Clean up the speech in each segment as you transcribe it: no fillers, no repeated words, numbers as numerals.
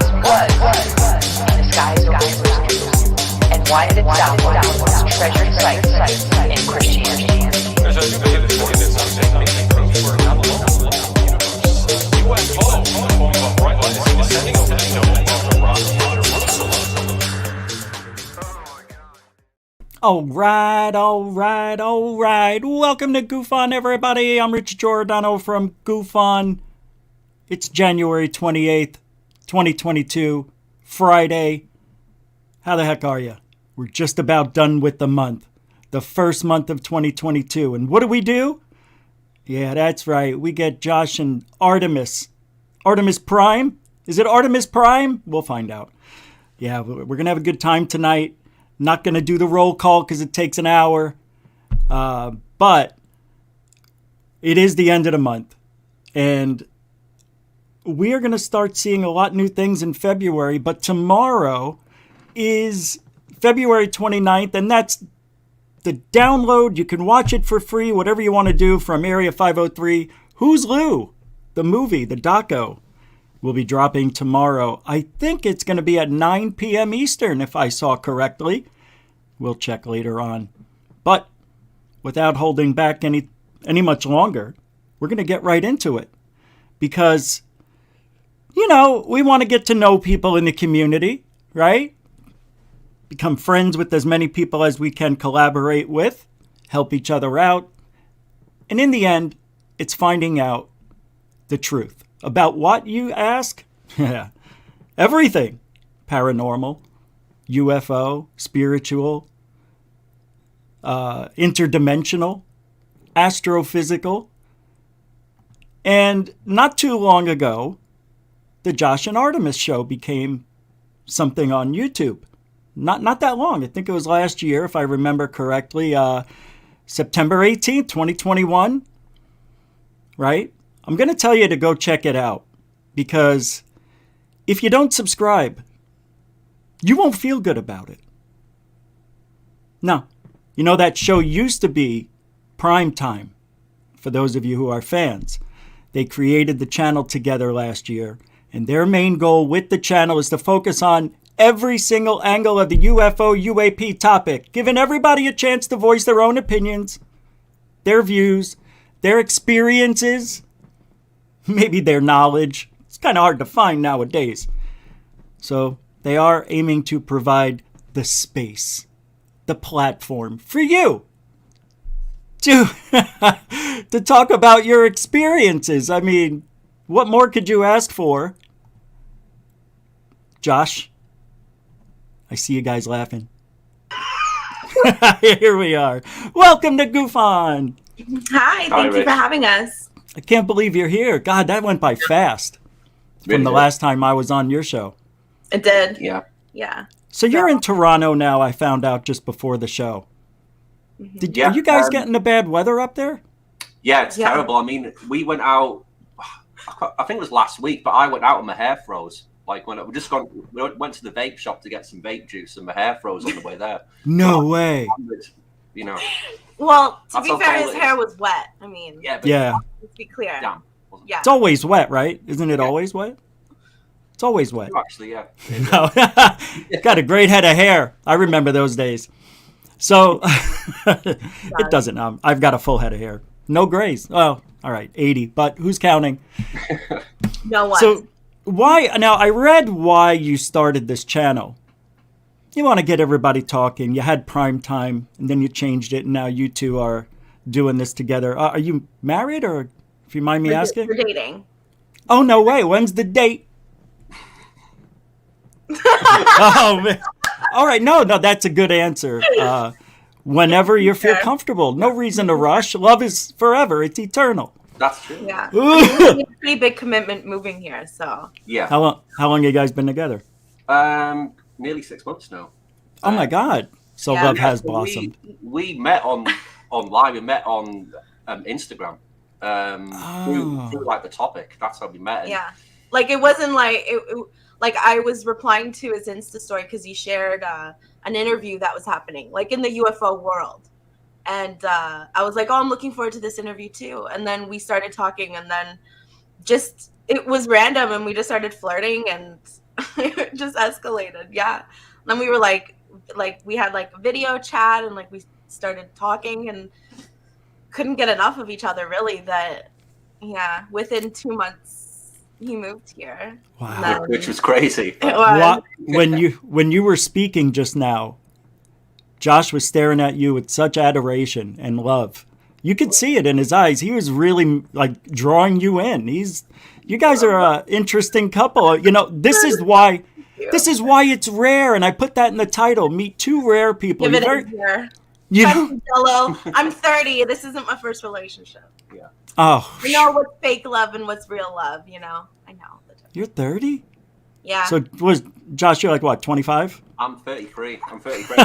was in the skies over Jerusalem, and why did it sound like one of the treasured sites in Christianity? All right. Welcome to Goof On, everybody. I'm Rich Giordano from Goof On. It's January 28th, 2022, Friday. How the heck are you? We're just about done with the month, the first month of 2022. And what do? Yeah, that's right. We get Josh and Artemis. Artemis Prime? Is it Artemis Prime? We'll find out. Yeah, we're going to have a good time tonight. Not going to do the roll call because it takes an hour. But it is the end of the month. And we are going to start seeing a lot of new things in February. But tomorrow is February 29th. And that's the download. You can watch it for free, whatever you want to do, from Area 503. Who's Lou? The movie, the doco, will be dropping tomorrow. I think it's going to be at 9 p.m. Eastern, if I saw correctly. We'll check later on. But without holding back any much longer, we're going to get right into it. Because, we want to get to know people in the community, right? Become friends with as many people as we can collaborate with, help each other out. And in the end, it's finding out the truth. About what, you ask? Yeah, everything. Paranormal, UFO, spiritual, interdimensional, astrophysical. And not too long ago, the Josh and Artemis show became something on YouTube. Not that long. I think it was last year, if I remember correctly, September 18th, 2021, right? I'm going to tell you to go check it out, because if you don't subscribe, you won't feel good about it. No. That show used to be prime time, for those of you who are fans. They created the channel together last year, and their main goal with the channel is to focus on every single angle of the UFO UAP topic, giving everybody a chance to voice their own opinions, their views, their experiences, maybe their knowledge. It's kind of hard to find nowadays. So they are aiming to provide the space, the platform for you to talk about your experiences. I mean, what more could you ask for? Josh, I see you guys laughing. Here we are. Welcome to Goof On. Hi, thank you for having us. I can't believe you're here. God, that went by fast from the last time I was on your show. It did. Yeah. So you're in Toronto now, I found out just before the show. Mm-hmm. Are you guys getting the bad weather up there? Yeah, it's terrible. I mean, we went out, I think it was last week, but I went out and my hair froze. Like when we went to the vape shop to get some vape juice and my hair froze on the way there. No way. Well, to be fair, his hair was wet. I mean, yeah. Let's be clear. Yeah. It's always wet, right? Isn't it always wet? It's always wet. Actually, yeah. No. Got a great head of hair. I remember those days. So it doesn't. I've got a full head of hair. No grays. Oh, all right, 80. But who's counting? No one. So why? Now, I read why you started this channel. You want to get everybody talking. You had prime time, and then you changed it, and now you two are doing this together. Are you married, or if you mind me asking? We're dating. Oh, no way. When's the date? Oh, man. All right. No, that's a good answer. Whenever you feel comfortable. No reason to rush. Love is forever. It's eternal. That's true. Yeah. It's a pretty big commitment moving here, so. Yeah. How long you guys been together? Nearly 6 months now. Oh, my God. So love has blossomed. We met online. We met on Instagram. Through like the topic. That's how we met. Yeah. Like it wasn't like like I was replying to his Insta story because he shared an interview that was happening like in the UFO world. And I was like, oh, I'm looking forward to this interview too. And then we started talking, and then just it was random, and we just started flirting, and It just escalated. Yeah. Then we were like we had like a video chat, and like we started talking and couldn't get enough of each other, really. That, yeah, within 2 months he moved here. Wow. Which was crazy. It was. When you were speaking just now, Josh was staring at you with such adoration and love. You could see it in his eyes. He was really like drawing you in. You guys are an interesting couple. You know, this is why it's rare, and I put that in the title. Meet two rare people. Give it a year. You know, Jello. I'm 30. This isn't my first relationship. Yeah. oh, I know what's fake love and what's real love. You know, I know. you're 30? Yeah. So was Josh? You're like what? 25? I'm 33. I'm 33.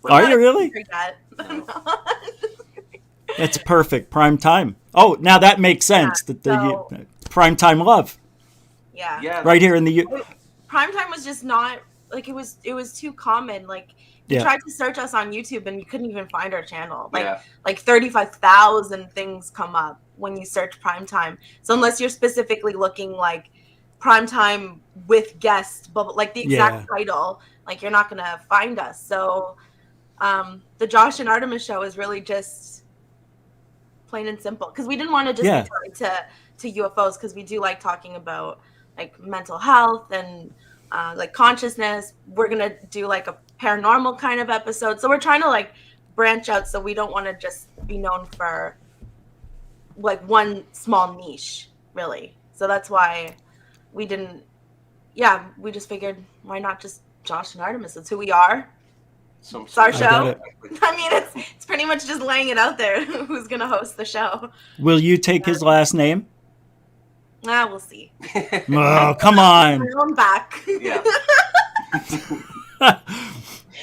Are you really? Forget. That's perfect. Prime time. Oh, now that makes sense. Yeah, The prime time love Yeah. Yeah. right here in the Primetime was just not like it was too common. Like you Yeah. tried to search us on YouTube and you couldn't even find our channel. Like Yeah. like 35,000 things come up when you search primetime. So unless you're specifically looking like primetime with guests, but like the exact title, like you're not gonna find us. So the Josh and Artemis show is really just plain and simple, because we didn't want to just be tied to UFOs, because we do like talking about like mental health and like consciousness. We're gonna do like a paranormal kind of episode, so we're trying to like branch out, so we don't want to just be known for like one small niche, really. So that's why we didn't, we just figured, why not just Josh and Artemis? It's who we are. It's our show. I mean, it's pretty much just laying it out there. Who's gonna host the show? Will you take his last name? We'll see. Oh, come on. My own back. Yeah.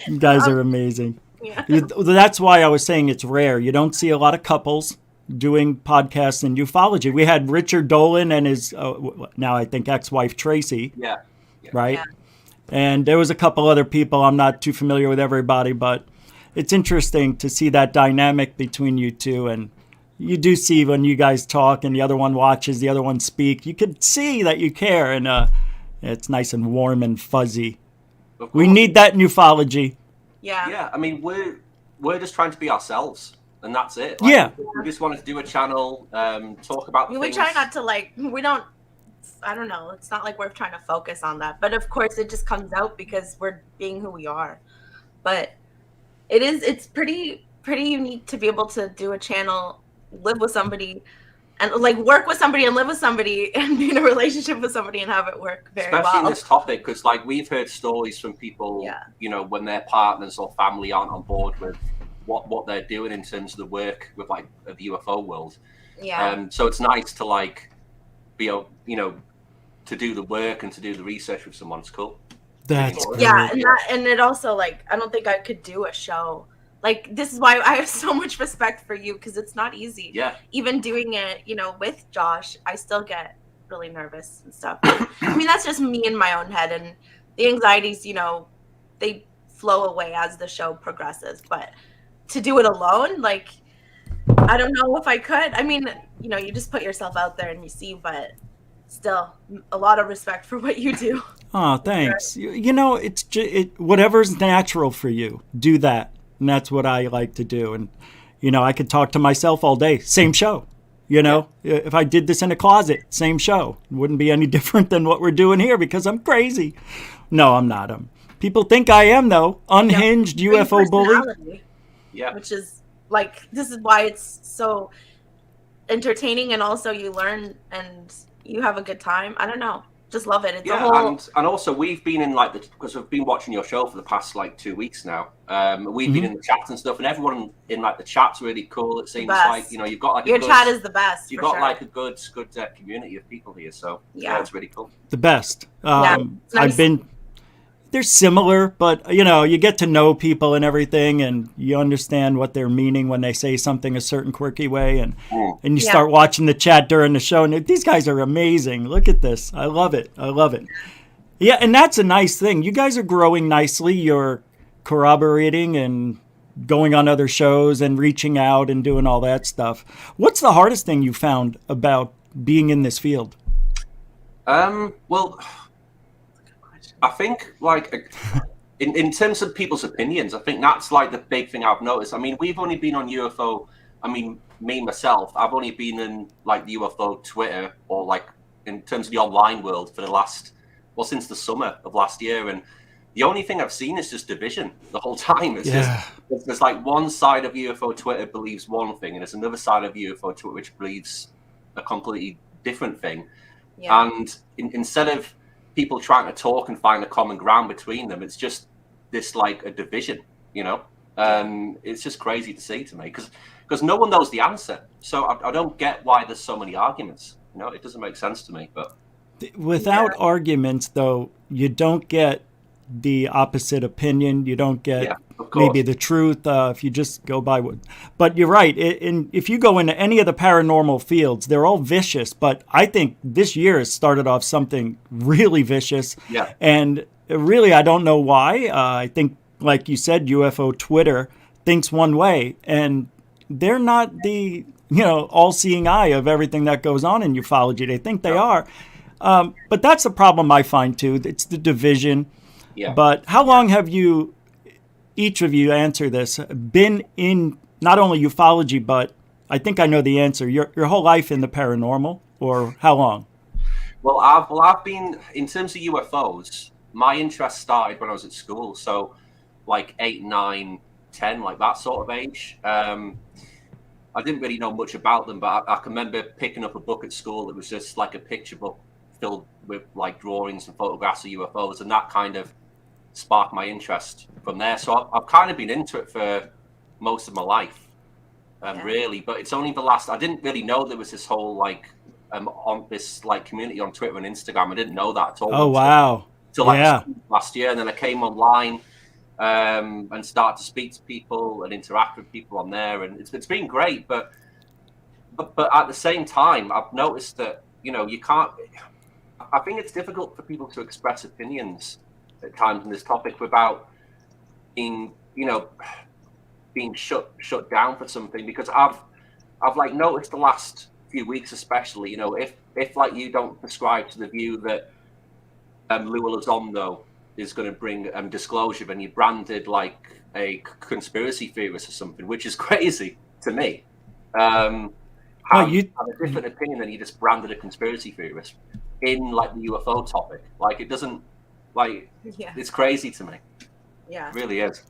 You guys are amazing. Yeah. That's why I was saying it's rare. You don't see a lot of couples doing podcasts in ufology. We had Richard Dolan and his now I think ex-wife Tracy. Yeah. Right? Yeah. And there was a couple other people. I'm not too familiar with everybody, but it's interesting to see that dynamic between you two. And you do see when you guys talk and the other one watches, the other one speak, you could see that you care, and it's nice and warm and fuzzy. We need that in ufology. Yeah. Yeah. I mean, we're just trying to be ourselves, and that's it. Yeah. We just wanted to do a channel, talk about We things. try not to I don't know. It's not like we're trying to focus on that, but of course it just comes out because we're being who we are. But it's pretty unique to be able to do a channel, live with somebody, and like work with somebody and live with somebody and be in a relationship with somebody and have it work very Especially well. in this topic, because like we've heard stories from people, you know, when their partners or family aren't on board with what they're doing in terms of the work with like the UFO world. Yeah. So it's nice to like be, you know, to do the work and to do the research with someone. It's cool. That's great. Yeah, and it also, like, I don't think I could do a show. Like, this is why I have so much respect for you, because it's not easy. Yeah. Even doing it, you know, with Josh, I still get really nervous and stuff. I mean, that's just me in my own head, and the anxieties, you know, they flow away as the show progresses. But to do it alone, like, I don't know if I could. I mean, you know, you just put yourself out there and you see, but still, a lot of respect for what you do. Oh, thanks. You know, it's whatever's natural for you, do that. And that's what I like to do. And, you know, I could talk to myself all day. Same show. You know, if I did this in a closet, same show. It wouldn't be any different than what we're doing here because I'm crazy. No, I'm not. People think I am, though. Unhinged UFO bully. Yeah. Which is, like, this is why it's so entertaining, and also you learn and you have a good time. I don't know. Just love it. It's a whole... and also we've been in like because we've been watching your show for the past like 2 weeks now. We've been in the chats and stuff, and everyone in like the chat's really cool. It seems like, you know, you've got like your chat is the best. You've got like a good community of people here, so yeah, it's really cool. The best. Nice. I've been. They're similar, but you know, you get to know people and everything, and you understand what they're meaning when they say something a certain quirky way, and you start watching the chat during the show, and these guys are amazing. Look at this. I love it. I love it. Yeah, and that's a nice thing. You guys are growing nicely. You're corroborating and going on other shows and reaching out and doing all that stuff. What's the hardest thing you found about being in this field? Well, I think like in terms of people's opinions, I think that's like the big thing I've noticed. I mean, we've only been on UFO. I mean, me myself, I've only been in like the UFO Twitter or like in terms of the online world for the last, well, since the summer of last year, and the only thing I've seen is just division the whole time. It's just there's like one side of UFO Twitter believes one thing, and there's another side of UFO Twitter which believes a completely different thing. Yeah. And instead of people trying to talk and find a common ground between them, it's just this like a division, you know. It's just crazy to see to me because no one knows the answer. So I don't get why there's so many arguments. You know, it doesn't make sense to me. But without arguments, though, you don't get the opposite opinion. You don't get maybe the truth if you just go by what. But you're right. If you go into any of the paranormal fields, they're all vicious. But I think this year has started off something really vicious. Yeah. And really, I don't know why. I think, like you said, UFO Twitter thinks one way, and they're not the all-seeing eye of everything that goes on in ufology. They think they are. But that's the problem I find, too. It's the division. Yeah. But how long have you, each of you answer this, been in not only ufology, but I think I know the answer, your whole life in the paranormal, or how long? Well, I've been, in terms of UFOs, my interest started when I was at school. So like 8, 9, 10, like that sort of age. I didn't really know much about them, but I can remember picking up a book at school that was just like a picture book filled with like drawings and photographs of UFOs, and that kind of sparked my interest from there. So I've kind of been into it for most of my life, really. But it's only the last, I didn't really know there was this whole like on this like community on Twitter and Instagram. I didn't know that at all. Oh wow! Till like last year, and then I came online and started to speak to people and interact with people on there, and it's been great. But at the same time, I've noticed that you can't. I think it's difficult for people to express opinions at times on this topic without being shut down for something, because I've like noticed the last few weeks especially, if like you don't prescribe to the view that Lou Elizondo is going to bring disclosure, then you're branded like a conspiracy theorist or something, which is crazy to me. You have a different opinion than you just branded a conspiracy theorist in like the UFO topic. Like it doesn't, like, it's crazy to me. Yeah, it really is.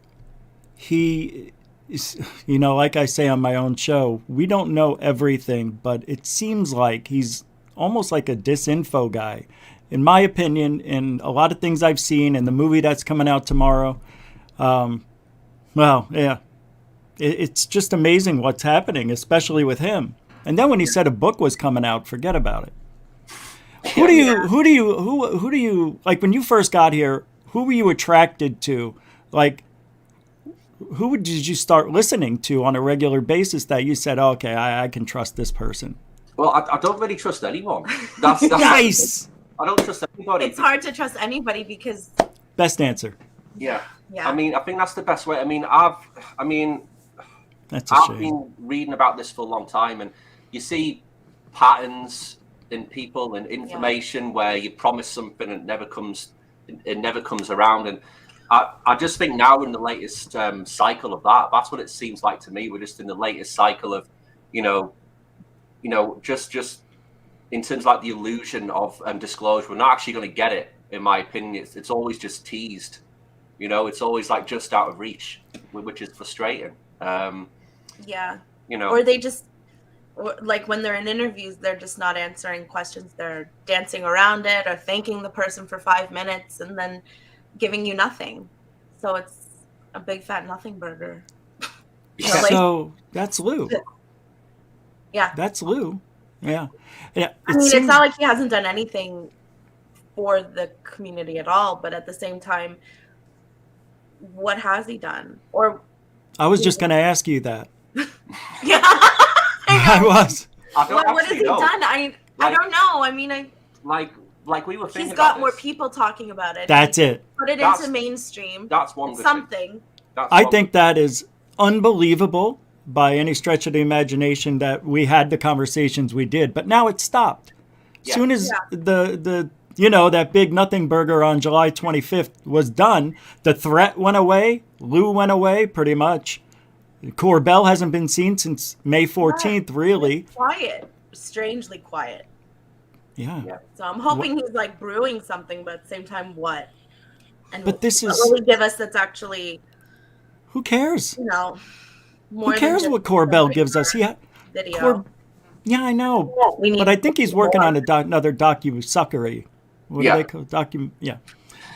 He is, like I say on my own show, we don't know everything, but it seems like he's almost like a disinfo guy. In my opinion, in a lot of things I've seen, in the movie that's coming out tomorrow, it's just amazing what's happening, especially with him. And then when he said a book was coming out, forget about it. Who do you like when you first got here? Who were you attracted to? Like, who did you start listening to on a regular basis that you said, oh, okay, I can trust this person? Well, I don't really trust anyone. That's nice. I don't trust anybody. It's hard to trust anybody because. Best answer. Yeah. Yeah. I mean, I think that's the best way. That's a I've shame. been reading about this for a long time, and you see patterns in people and information where you promise something and it never comes around. And I just think now in the latest cycle of that's what it seems like to me. We're just in the latest cycle of, just in terms of like the illusion of disclosure. We're not actually going to get it, in my opinion. It's always just teased. It's always like just out of reach, which is frustrating. Or they just, like when they're in interviews, they're just not answering questions. They're dancing around it or thanking the person for 5 minutes and then giving you nothing. So it's a big fat nothing burger. So that's Lou. Yeah. That's Lou. Yeah. It's not like he hasn't done anything for the community at all, but at the same time, what has he done? Or I was just going to ask you that. Yeah. I was. What has he done? I don't know. I mean, like we were thinking. He's got about more this. people talking about it. That's it. Put it into mainstream. That's one good something. I think that is unbelievable by any stretch of the imagination that we had the conversations we did, but now it's stopped. Yeah. Soon as the that big nothing burger on July 25th was done, the threat went away. Lou went away pretty much. Corbell hasn't been seen since May 14th, really. Quiet, strangely quiet. Yeah. So I'm hoping he's like brewing something, but at the same time, what? And But this what is- will he give us that's actually, Who cares? more Who than cares just what Corbell a gives us? video. Yeah, I know. We need But I think he's working more. on another docu-suckery. What Yeah. do they call Yeah.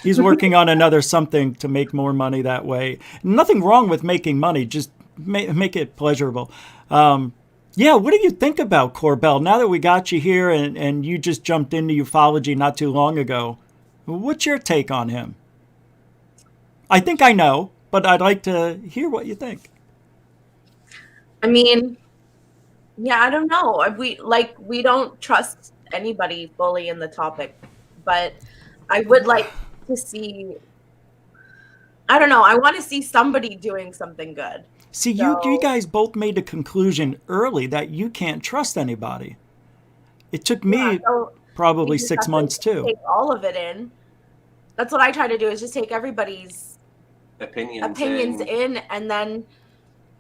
He's working on another something to make more money that way. Nothing wrong with making money. Just make it pleasurable. Yeah, what do you think about Corbell? Now that we got you here and you just jumped into ufology not too long ago, what's your take on him? I think I know, but I'd like to hear what you think. I mean, yeah, I don't know. We don't trust anybody fully in the topic, but I would like to see. I don't know. I want to see somebody doing something good. See, you guys both made a conclusion early that you can't trust anybody. It took me So probably you just 6 have to months too. Take all of it in. That's what I try to do, is just take everybody's opinions in, and then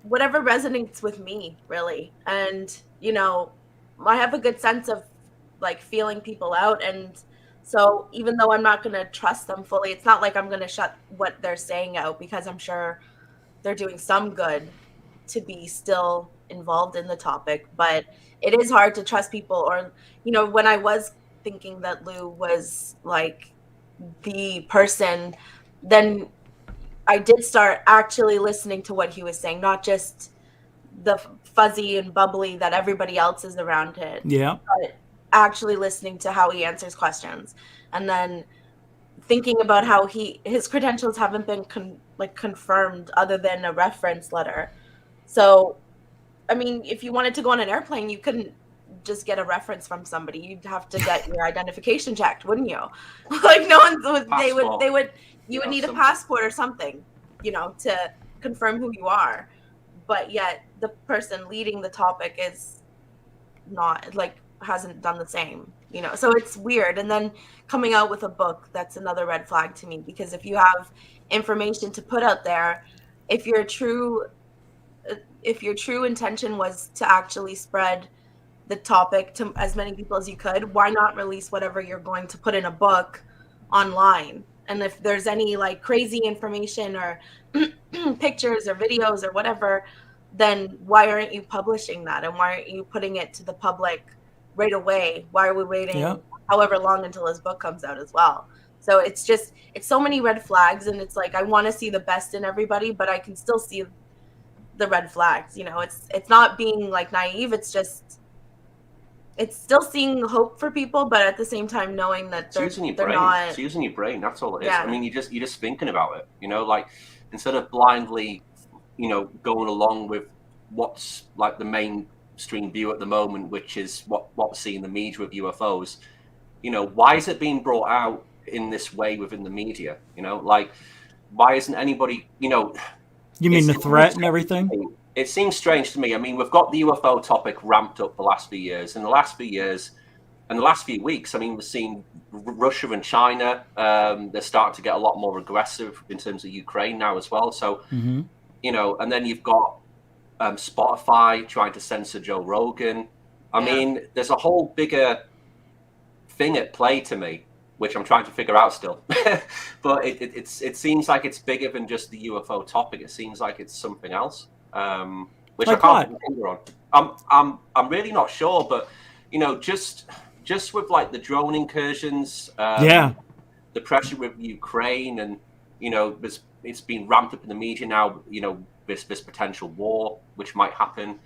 whatever resonates with me, really. And I have a good sense of like feeling people out, and so even though I'm not going to trust them fully, it's not like I'm going to shut what they're saying out, because I'm sure they're doing some good to be still involved in the topic. But it is hard to trust people. Or when I was thinking that Lou was like the person, then I did start actually listening to what he was saying, not just the fuzzy and bubbly that everybody else is around it. Yeah. But actually listening to how he answers questions, and then thinking about how his credentials haven't been confirmed other than a reference letter. So, I mean, if you wanted to go on an airplane, you couldn't just get a reference from somebody. You'd have to get your identification checked, wouldn't you? Like no one would. You would need a passport or something, to confirm who you are. But yet the person leading the topic is not hasn't done the same, so it's weird. And then coming out with a book, that's another red flag to me, because if you have information to put out there, if your true intention was to actually spread the topic to as many people as you could, why not release whatever you're going to put in a book online? And if there's any crazy information or pictures or videos or whatever, then why aren't you publishing that? And why aren't you putting it to the public right away? Why are we waiting however long until his book comes out as well? So it's so many red flags, and it's I want to see the best in everybody, but I can still see the red flags. It's not being naive. It's still seeing hope for people, but at the same time knowing that they're not. It's using your brain. That's all it is. Yeah. I mean, you're just thinking about it. Instead of blindly, going along with what's the mainstream view at the moment, which is what we see in the media with UFOs. Why is it being brought out in this way within the media? Why isn't anybody? You mean the threat and everything? It seems strange to me. I mean, we've got the UFO topic ramped up the last few years. In the last few years and the last few weeks, I mean, we've seen Russia and China. They're starting to get a lot more aggressive in terms of Ukraine now as well. So, and then you've got Spotify trying to censor Joe Rogan. I mean, there's a whole bigger thing at play to me, which I'm trying to figure out still. But it seems like it's bigger than just the UFO topic. It seems like it's something else. Which I can't put my finger on. I'm really not sure, but just with the drone incursions, the pressure with Ukraine, and it's been ramped up in the media now. This potential war which might happen.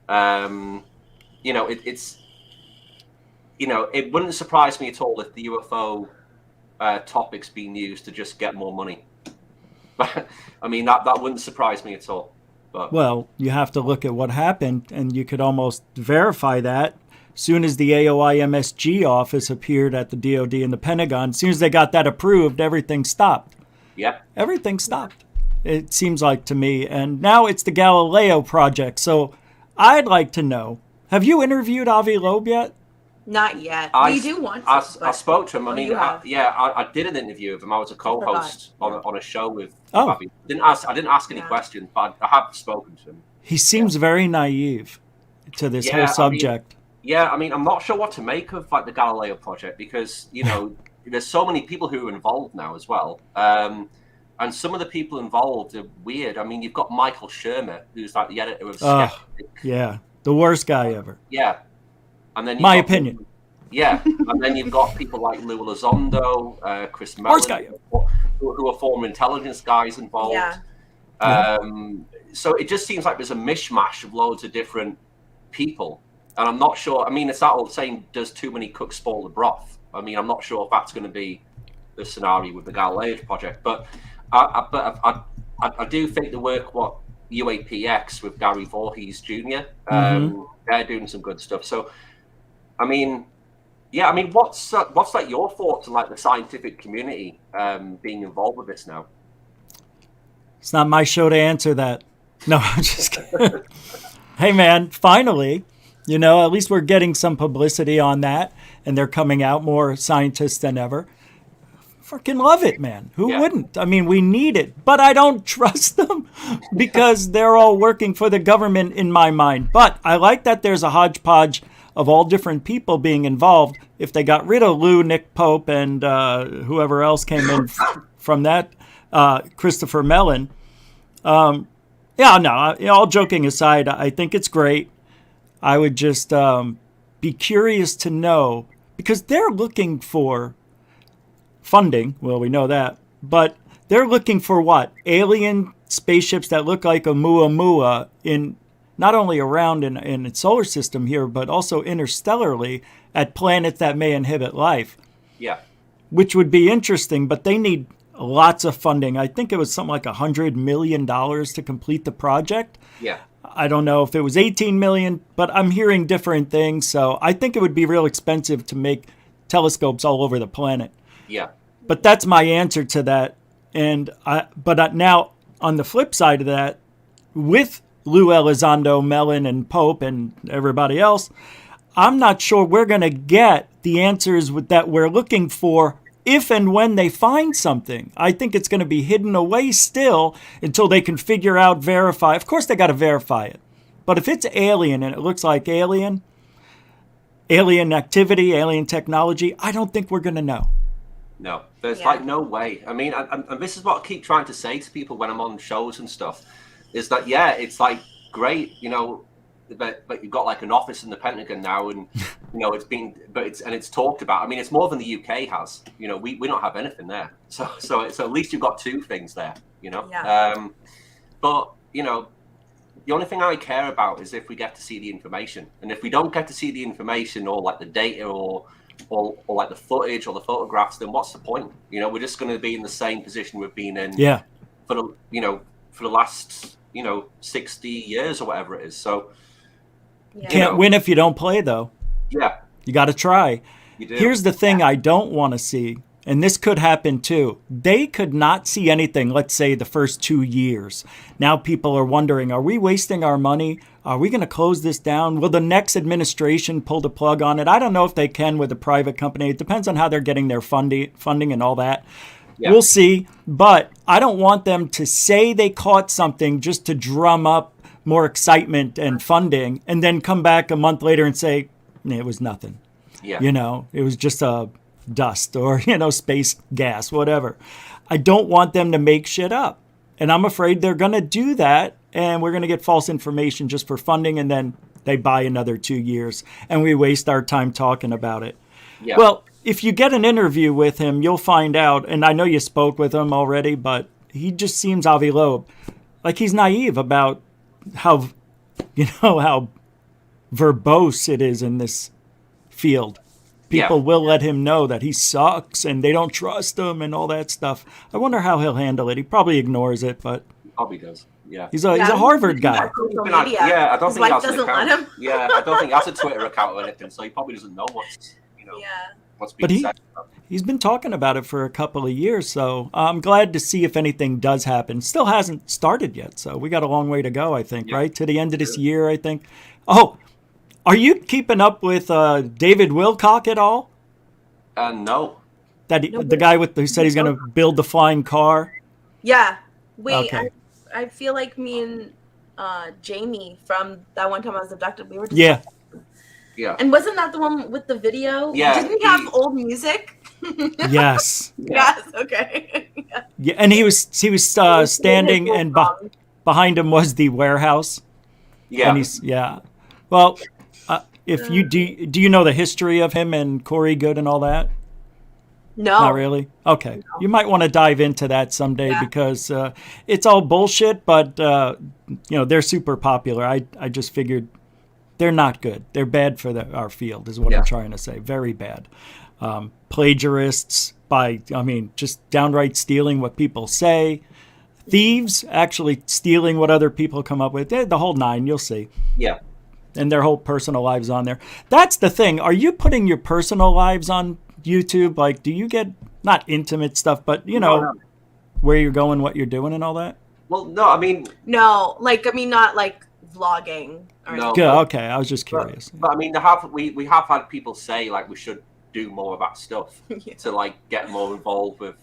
It wouldn't surprise me at all if the UFO topic's being used to just get more money. I mean, that wouldn't surprise me at all. But. Well, you have to look at what happened, and you could almost verify that. Soon as the AOI MSG office appeared at the DOD and the Pentagon, as soon as they got that approved, everything stopped. Yeah. Everything stopped, it seems like to me. And now it's the Galileo Project. So I'd like to know, have you interviewed Avi Loeb yet? Not yet. We do want to. I spoke to him. I mean, have. I did an interview with him. I was a co-host on a show with Bobby. I didn't ask any questions, but I have spoken to him. He seems very naive to this whole subject. I mean, I'm not sure what to make of like the Galileo Project because there's so many people who are involved now as well. And some of the people involved are weird. I mean, you've got Michael Shermer, who's like the editor of Skeptic. Yeah, the worst guy ever. Yeah. And then my opinion. Yeah, and then you've got people like Lou Elizondo, Chris Mellon, who are former intelligence guys involved. Yeah. So it just seems like there's a mishmash of loads of different people. And I'm not sure, I mean, it's that old saying, does too many cooks spoil the broth? I mean, I'm not sure if that's going to be the scenario with the Galileo Project. But I do think the work, UAPX with Gary Voorhees Jr., they're doing some good stuff. So, I mean, what's like your thoughts on like the scientific community being involved with this now? It's not my show to answer that. No, I'm just kidding. Hey, man, finally, at least we're getting some publicity on that, and they're coming out more scientists than ever. Freaking love it, man. Who wouldn't? I mean, we need it, but I don't trust them because they're all working for the government in my mind. But I like that there's a hodgepodge of all different people being involved. If they got rid of Lou, Nick Pope, and whoever else came in from that, Christopher Mellon. All joking aside, I think it's great. I would just be curious to know, because they're looking for funding. Well, we know that. But they're looking for what? Alien spaceships that look like a Oumuamua in not only around in its solar system here, but also interstellarly at planets that may inhibit life. Yeah. Which would be interesting, but they need lots of funding. I think it was something like $100 million to complete the project. Yeah. I don't know if it was 18 million, but I'm hearing different things. So I think it would be real expensive to make telescopes all over the planet. Yeah. But that's my answer to that. And now on the flip side of that, with Lou Elizondo, Mellon, and Pope, and everybody else, I'm not sure we're going to get the answers that we're looking for if and when they find something. I think it's going to be hidden away still until they can figure out, verify. Of course, they got to verify it. But if it's alien and it looks like alien activity, alien technology, I don't think we're going to know. No, there's like no way. I mean, and this is what I keep trying to say to people when I'm on shows and stuff, is that, it's like great, but you've got like an office in the Pentagon now, and it's talked about. I mean, it's more than the UK has. We don't have anything there, so at least you've got two things there. But the only thing I care about is if we get to see the information, and if we don't get to see the information or like the data or like the footage or the photographs, then what's the point? We're just going to be in the same position we've been in for the last 60 years or whatever it is. So can't win if you don't play, though. Yeah, you got to try. You do. Here's the thing I don't want to see, and this could happen too. They could not see anything, let's say the first 2 years. Now people are wondering, are we wasting our money? Are we going to close this down? Will the next administration pull the plug on it? I don't know if they can with a private company. It depends on how they're getting their funding and all that. Yeah. We'll see. But I don't want them to say they caught something just to drum up more excitement and funding and then come back a month later and say, it was nothing. Yeah. It was just a dust or, space gas, whatever. I don't want them to make shit up. And I'm afraid they're going to do that. And we're going to get false information just for funding. And then they buy another 2 years and we waste our time talking about it. Yeah. Well, if you get an interview with him, you'll find out. And I know you spoke with him already, but he just seems Avi Loeb. Like he's naive about how verbose it is in this field. People will let him know that he sucks and they don't trust him and all that stuff. I wonder how he'll handle it. He probably ignores it, but he probably does. Yeah, he's a Harvard guy. I don't think he has an account. Yeah, I don't think he has a Twitter account or anything, so he probably doesn't know what's being said. He's been talking about it for a couple of years, so I'm glad to see if anything does happen. Still hasn't started yet, so we got a long way to go, I think, right? To the end of this year, I think. Oh, Are you keeping up with David Wilcock at all? No. The guy who said he's going to build the flying car? Yeah. Wait, Okay. I feel like me and Jamie from that one time I was abducted, we were just Yeah. Yeah. And wasn't that the one with the video? Yeah, Didn't he have old music? Yes. Yes, okay. Yeah. Yeah, and he was standing, and behind him was the warehouse. Yeah. And Well, if you do you know the history of him and Corey Good and all that? No. Not really? Okay. No. You might want to dive into that someday because it's all bullshit, but they're super popular. I just figured they're not good. They're bad for our field is what I'm trying to say. Very bad. Plagiarists just downright stealing what people say. Thieves actually stealing what other people come up with. The whole nine, you'll see. Yeah. And their whole personal lives on there. That's the thing. Are you putting your personal lives on YouTube? Like, do you get not intimate stuff, but No. where you're going, what you're doing, and all that? Well, no, I mean, no, not like vlogging. Or no. Good, okay, I was just curious. But I mean, we have had people say like we should do more of that stuff to like get more involved with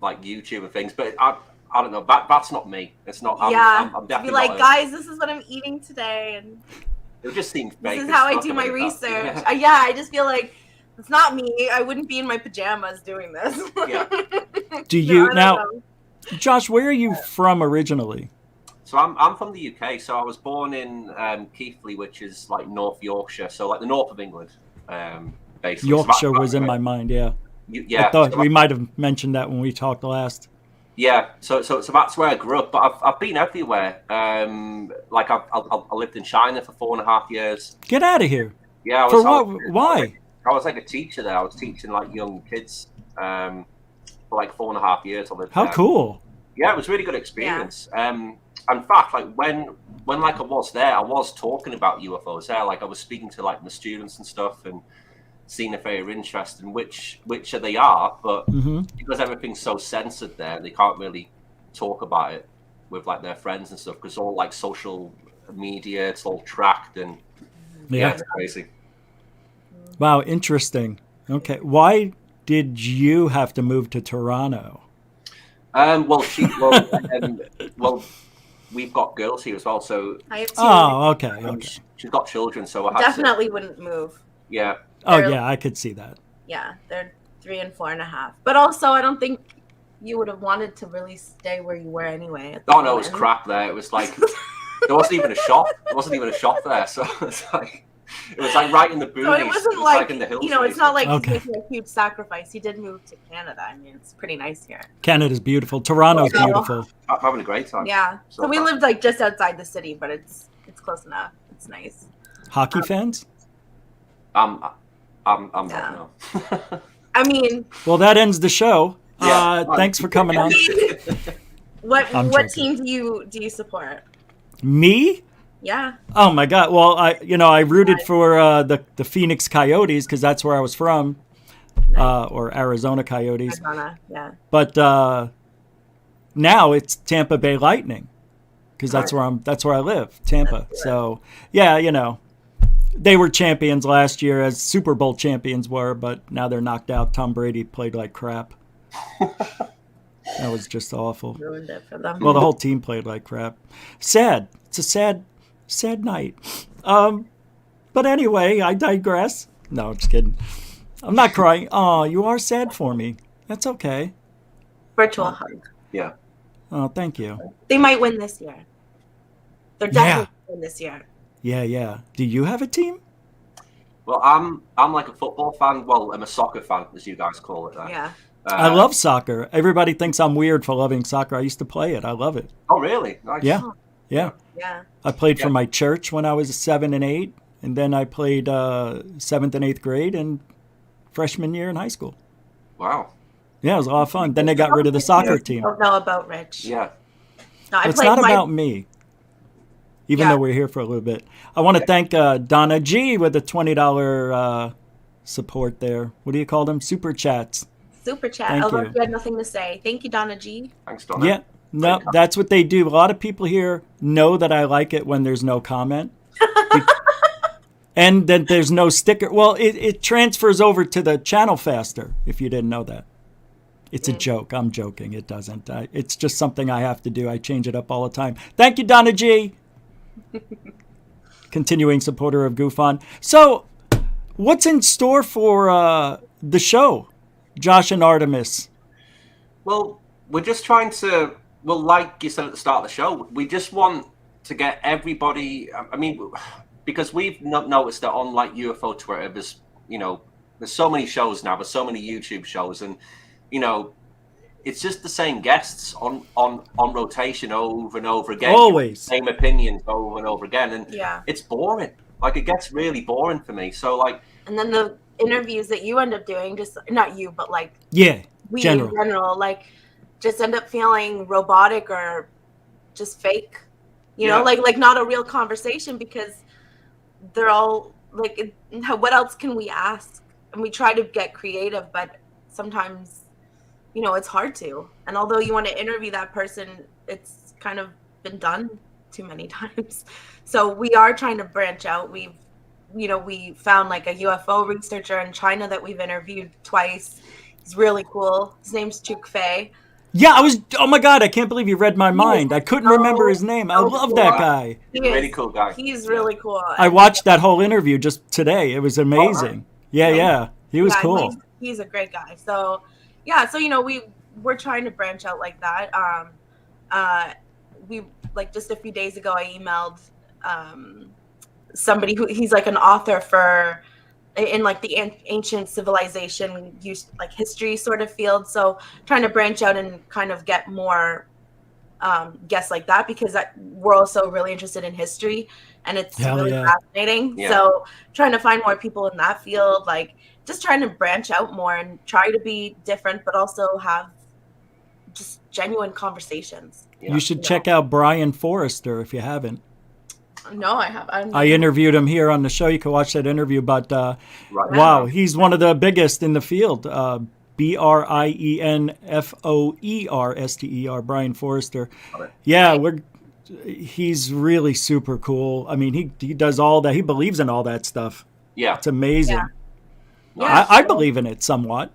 like YouTube and things. But I don't know. That's not me. It's not. I'm definitely be like, not guys, this is what I'm eating today, and it just seems fake. this is how I do my research. I just feel like it's not me. I wouldn't be in my pajamas doing this. Yeah. Do you I now, don't know. Josh? Where are you from originally? So I'm from the UK. So I was born in Keighley, which is like North Yorkshire. So like the north of England, basically. Yorkshire was in my mind. Yeah. Yeah. I thought we might have mentioned that when we talked last. Yeah, so that's where I grew up, but I've been everywhere. Like I lived in China for 4.5 years. Get out of here. Yeah, For what? Why? I was like a teacher there. I was teaching like young kids for like 4.5 years. I lived How there. cool. Yeah, it was a really good experience. In fact, like when like I was there, I was talking about UFOs there. Like I was speaking to like the students and stuff and seeing if they're interested in which they are, but because everything's so censored there, they can't really talk about it with like their friends and stuff because all like social media, it's all tracked and it's crazy. Wow, interesting. Okay, why did you have to move to Toronto? Well, we've got girls here as well, so I have two. Oh, okay. she's got children, so I had Definitely wouldn't move. Yeah. Oh, yeah, I could see that. Yeah, they're 3 and 4.5. But also, I don't think you would have wanted to really stay where you were anyway. Oh no, it was crap there. It was like there wasn't even a shop. There wasn't even a shop there, so it's like it was like right in the boonies. So it wasn't like in the hills. it's not like Okay. he's making a huge sacrifice. He did move to Canada. I mean, it's pretty nice here. Canada's beautiful. Toronto's beautiful. I'm having a great time. Yeah. So we lived like just outside the city, but it's close enough. It's nice. Hockey fans? I'm not now. I mean, Well, that ends the show. Yeah. Thanks for coming on. I'm what joking. team do you support? Me? Yeah. Oh my God! Well, I rooted for the Phoenix Coyotes because that's where I was from, or Arizona Coyotes. Arizona, yeah. But now it's Tampa Bay Lightning because that's where I live, Tampa. So yeah, they were champions last year as Super Bowl champions were, but now they're knocked out. Tom Brady played like crap. That was just awful. Ruined it for them. Well, the whole team played like crap. Sad. It's a sad night. But anyway, I digress. No, I'm just kidding. I'm not crying. Oh, you are sad for me. That's okay. Virtual hug. Yeah. Oh, thank you. They might win this year. They're definitely win this year. Yeah. Do you have a team? Well, I'm like a football fan. Well, I'm a soccer fan, as you guys call it. There. Yeah. I love soccer. Everybody thinks I'm weird for loving soccer. I used to play it. I love it. Oh, really? Nice. Yeah. Yeah. I played for my church when I was 7 and 8, and then I played 7th and 8th grade and freshman year in high school. Wow. Yeah, it was a lot of fun. Then they got rid of the soccer team. I don't know about Rich. Yeah. No, It's not about me, even though we're here for a little bit. I want to thank Donna G with the $20 support there. What do you call them? Super chats. Super chat. Thank Although you. you had nothing to say. Thank you, Donna G. Thanks, Donna. Yeah, no, that's what they do. A lot of people here know that I like it when there's no comment. And then there's no sticker. Well, it transfers over to the channel faster, if you didn't know that. It's a joke. I'm joking. It doesn't. It's just something I have to do. I change it up all the time. Thank you, Donna G. Continuing supporter of GoofOn. So, what's in store for the show, Josh and Artemis? Well, we're just trying to, well, like you said at the start of the show, we just want to get everybody, I mean, because we've not noticed that on like UFO Twitter, there's, you know, there's so many shows now, there's so many YouTube shows, and, you know, it's just the same guests on rotation over and over again. Always. Same opinions over and over again. And Yeah. it's boring. Like, it gets really boring for me. So, like... And then the interviews that you end up doing, just, not you, but like... Yeah, we general. in general, like, just end up feeling robotic or just fake. You know, like not a real conversation, because they're all, like, what else can we ask? And we try to get creative, but sometimes... you know, it's hard to. And although you want to interview that person, it's kind of been done too many times. So we are trying to branch out. We found like a UFO researcher in China that we've interviewed twice. He's really cool. His name's Chuk Fei. Yeah, oh my God, I can't believe you read my mind. I couldn't remember his name. I love cool. that guy. Really cool guy. He's really cool. I watched that whole interview just today. It was amazing. Yeah. He was cool. He's a great guy. So, yeah, so, you know, we're trying to branch out like that. We, like, just a few days ago, I emailed somebody he's like an author in like the ancient civilization like history sort of field. So trying to branch out and kind of get more guests like that, because we're also really interested in history, and it's really fascinating. Yeah. So trying to find more people in that field, like just trying to branch out more and try to be different, but also have just genuine conversations. You should check out Brian Forrester if you haven't. No, I have. I interviewed him here on the show. You can watch that interview. But wow, he's one of the biggest in the field. BrienFoerster, Brian Forrester. Yeah, he's really super cool. I mean, he does all that. He believes in all that stuff. Yeah, it's amazing. Yeah. I believe in it somewhat.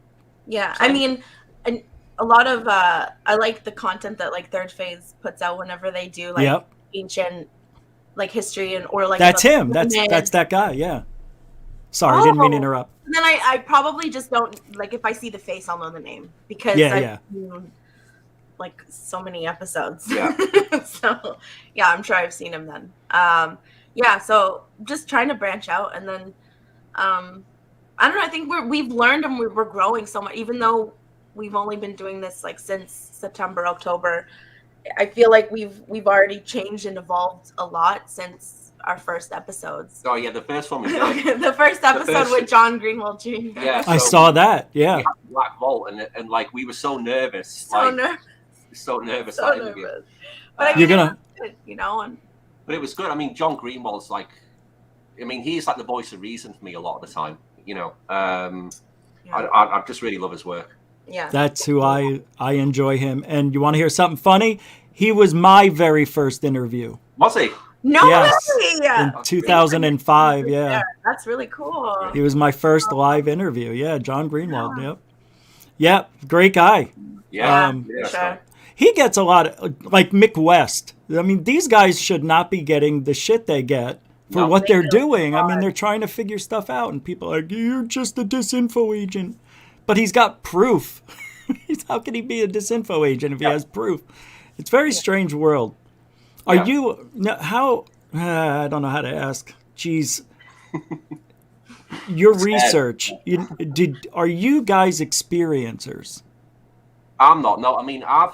Yeah, I mean, and a lot of I like the content that like Third Phase puts out whenever they do like ancient like history or like that's him. That's that guy. Yeah. Sorry, I didn't mean to interrupt. And then I probably just don't, like, if I see the face, I'll know the name, because I've seen, like, so many episodes. Yeah. So yeah, I'm sure I've seen him then. Yeah, so just trying to branch out, and then I don't know, I think we've learned and we're growing so much, even though we've only been doing this like since September, October. I feel like we've already changed and evolved a lot since our first episodes. Oh yeah, the first one was good. The first episode with John Greenwald Jr. Yeah, I saw that. Yeah. We had Black Vault, and like we were so nervous. So nervous. But I mean, you're gonna, you know, but it was good. I mean, John Greenwald's like, I mean, he's like the voice of reason for me a lot of the time. You know, I just really love his work. Yeah, that's who I enjoy him. And you want to hear something funny? He was my very first interview. Was he? No way! In 2005, yeah. That's really cool. He was my first live interview. Yeah, John Greenwald. Yep, great guy. Yeah, sure. He gets a lot of, like Mick West. I mean, these guys should not be getting the shit they get for what they're doing. I mean, they're trying to figure stuff out, and people are like, you're just a disinfo agent. But he's got proof. How can he be a disinfo agent if he has proof? It's a very strange world. Are you, how, I don't know how to ask. Jeez. Your research, are you guys experiencers? I'm not. No, I mean, I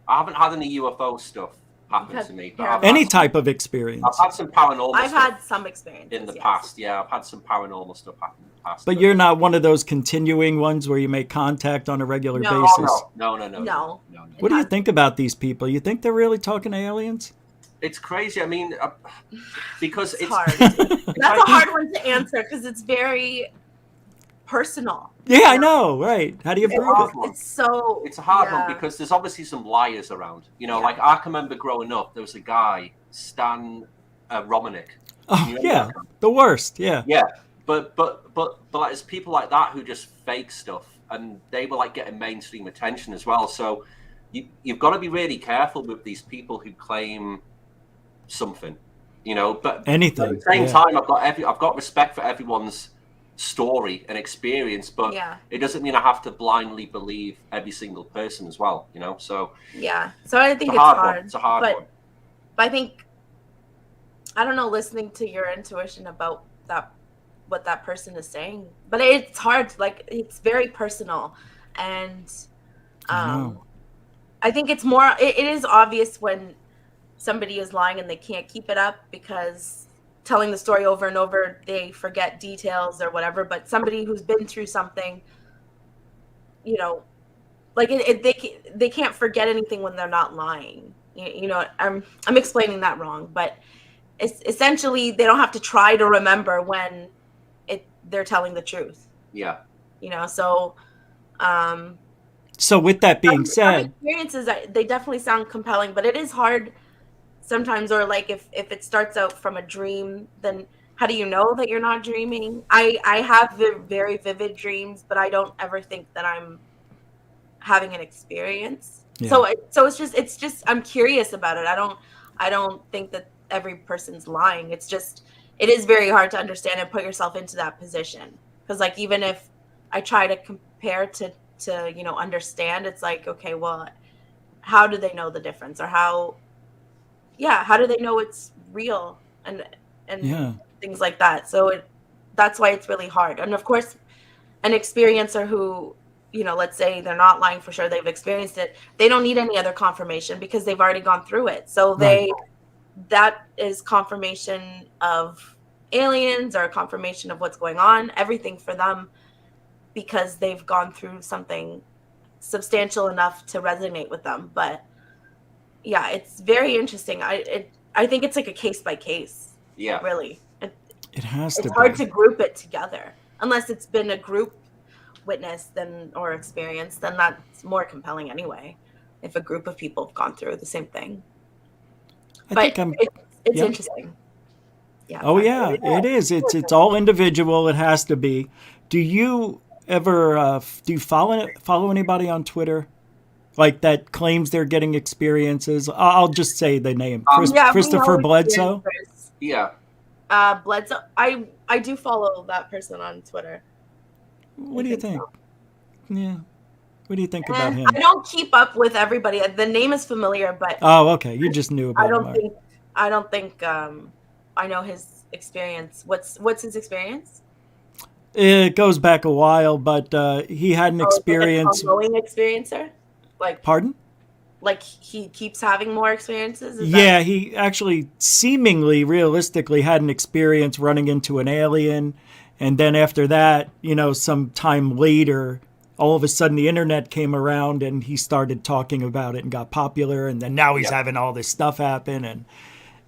haven't had any UFO stuff happen to me. But any type of experience. I've had some paranormal stuff. I've had some experience in the past. Yeah, I've had some paranormal stuff happen in the past. But you're not one of those continuing ones where you make contact on a regular basis? No. What do you think about these people? You think they're really talking to aliens? It's crazy. I mean, because it's hard. That's a hard one to answer because it's very personal. Yeah, I know, right? How do you prove it? It's a hard one because there's obviously some liars around. You know, like I can remember growing up, there was a guy, Stan Romanek. Oh yeah, the worst. Yeah. Yeah, but like, there's people like that who just fake stuff, and they were like getting mainstream attention as well. So you've got to be really careful with these people who claim something, But at Anything. the same Yeah. time, I've got respect for everyone's story and experience, but Yeah. it doesn't mean I have to blindly believe every single person as well, So Yeah. So I think it's a hard hard. one. It's a hard one. But I think, I don't know, listening to your intuition about that, what that person is saying, but it's hard. Like, it's very personal, and I think it's more. It is obvious when somebody is lying and they can't keep it up, because telling the story over and over, they forget details or whatever. But somebody who's been through something, like they can't forget anything when they're not lying. I'm explaining that wrong, but it's essentially they don't have to try to remember when they're telling the truth. Yeah. So So with that being some said, experiences, they definitely sound compelling, but it is hard sometimes. Or like if it starts out from a dream, then how do you know that you're not dreaming? I have very vivid dreams, but I don't ever think that I'm having an experience. Yeah. So it's just I'm curious about it. I don't think that every person's lying. It's just, it is very hard to understand and put yourself into that position, because like, even if I try to compare to understand, it's like, okay, well, how do they know the difference, or how do they know it's real, and things like that. So that's why it's really hard. And of course, an experiencer who, let's say they're not lying for sure, they've experienced it, they don't need any other confirmation because they've already gone through it. So that is confirmation of aliens, or confirmation of what's going on, everything for them, because they've gone through something substantial enough to resonate with them. But yeah, it's very interesting. I think it's like a case by case. Yeah, really. It has to be. It's hard to group it together unless it's been a group witness or experience. Then that's more compelling anyway, if a group of people have gone through the same thing. It's interesting. Yeah. Oh yeah, it is. It's all individual. It has to be. Do you ever follow anybody on Twitter like that claims they're getting experiences? I'll just say the name. Christopher Bledsoe. Yeah. Bledsoe. I do follow that person on Twitter. What do you think? Yeah. What do you think about him? I don't keep up with everybody. The name is familiar, but okay, you just knew about him. I don't think I know his experience. What's his experience? It goes back a while, but he had an experience. Like an ongoing experiencer? Like, pardon? Like he keeps having more experiences? He actually seemingly realistically had an experience running into an alien, and then after that, some time later, all of a sudden the internet came around and he started talking about it and got popular, and then now he's having all this stuff happen. And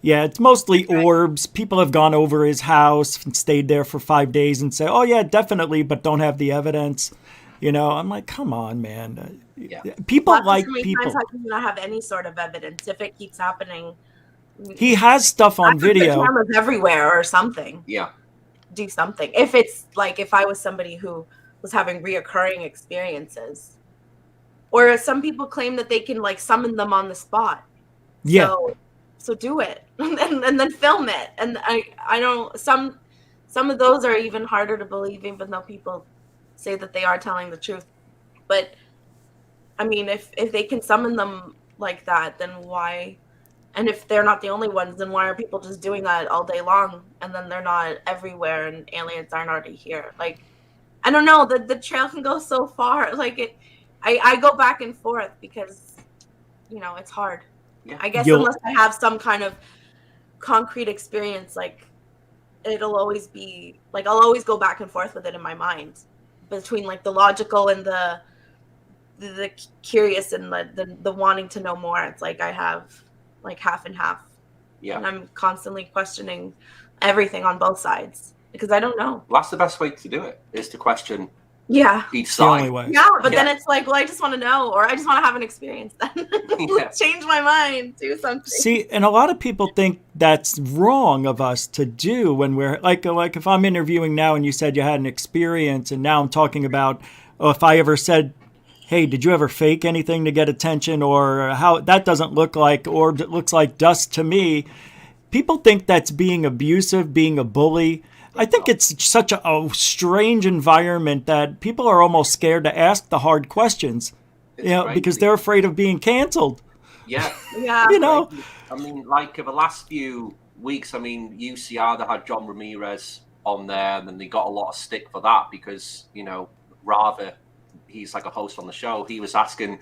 yeah, it's mostly orbs. People have gone over his house and stayed there for 5 days and say, oh yeah, definitely, but don't have the evidence. I'm like, come on, man. People like people. Times how can you not have any sort of evidence if it keeps happening? He has stuff on video. Cameras everywhere or something. Yeah. Do something. If it's like, if I was somebody who was having reoccurring experiences, or some people claim that they can like summon them on the spot. Yeah. So do it and then film it. And I don't, some of those are even harder to believe, even though people say that they are telling the truth. But I mean, if they can summon them like that, then why? And if they're not the only ones, then why are people just doing that all day long? And then they're not everywhere, and aliens aren't already here. Like, I don't know. The trail can go so far. Like I go back and forth because, it's hard. Yeah. I guess unless I have some kind of concrete experience, like it'll always be like I'll always go back and forth with it in my mind, between like the logical and the curious and the wanting to know more. It's like I have like half and half. Yeah. And I'm constantly questioning everything on both sides because I don't know. Well, that's the best way to do it, is to question Yeah. each It's the only side. way. Yeah, but then it's like, well, I just want to know, or I just want to have an experience. Then Yeah. change my mind, do something. See, and a lot of people think that's wrong of us to do when we're like if I'm interviewing now and you said you had an experience, and now I'm talking about if I ever said, hey, did you ever fake anything to get attention, or how that doesn't look like, or it looks like dust to me. People think that's being abusive, being a bully. I think it's such a strange environment that people are almost scared to ask the hard questions, because they're afraid of being canceled. Yeah. Yeah. I mean, like over the last few weeks, I mean, UCR, they had John Ramirez on there, and then they got a lot of stick for that because, rather he's like a host on the show. He was asking,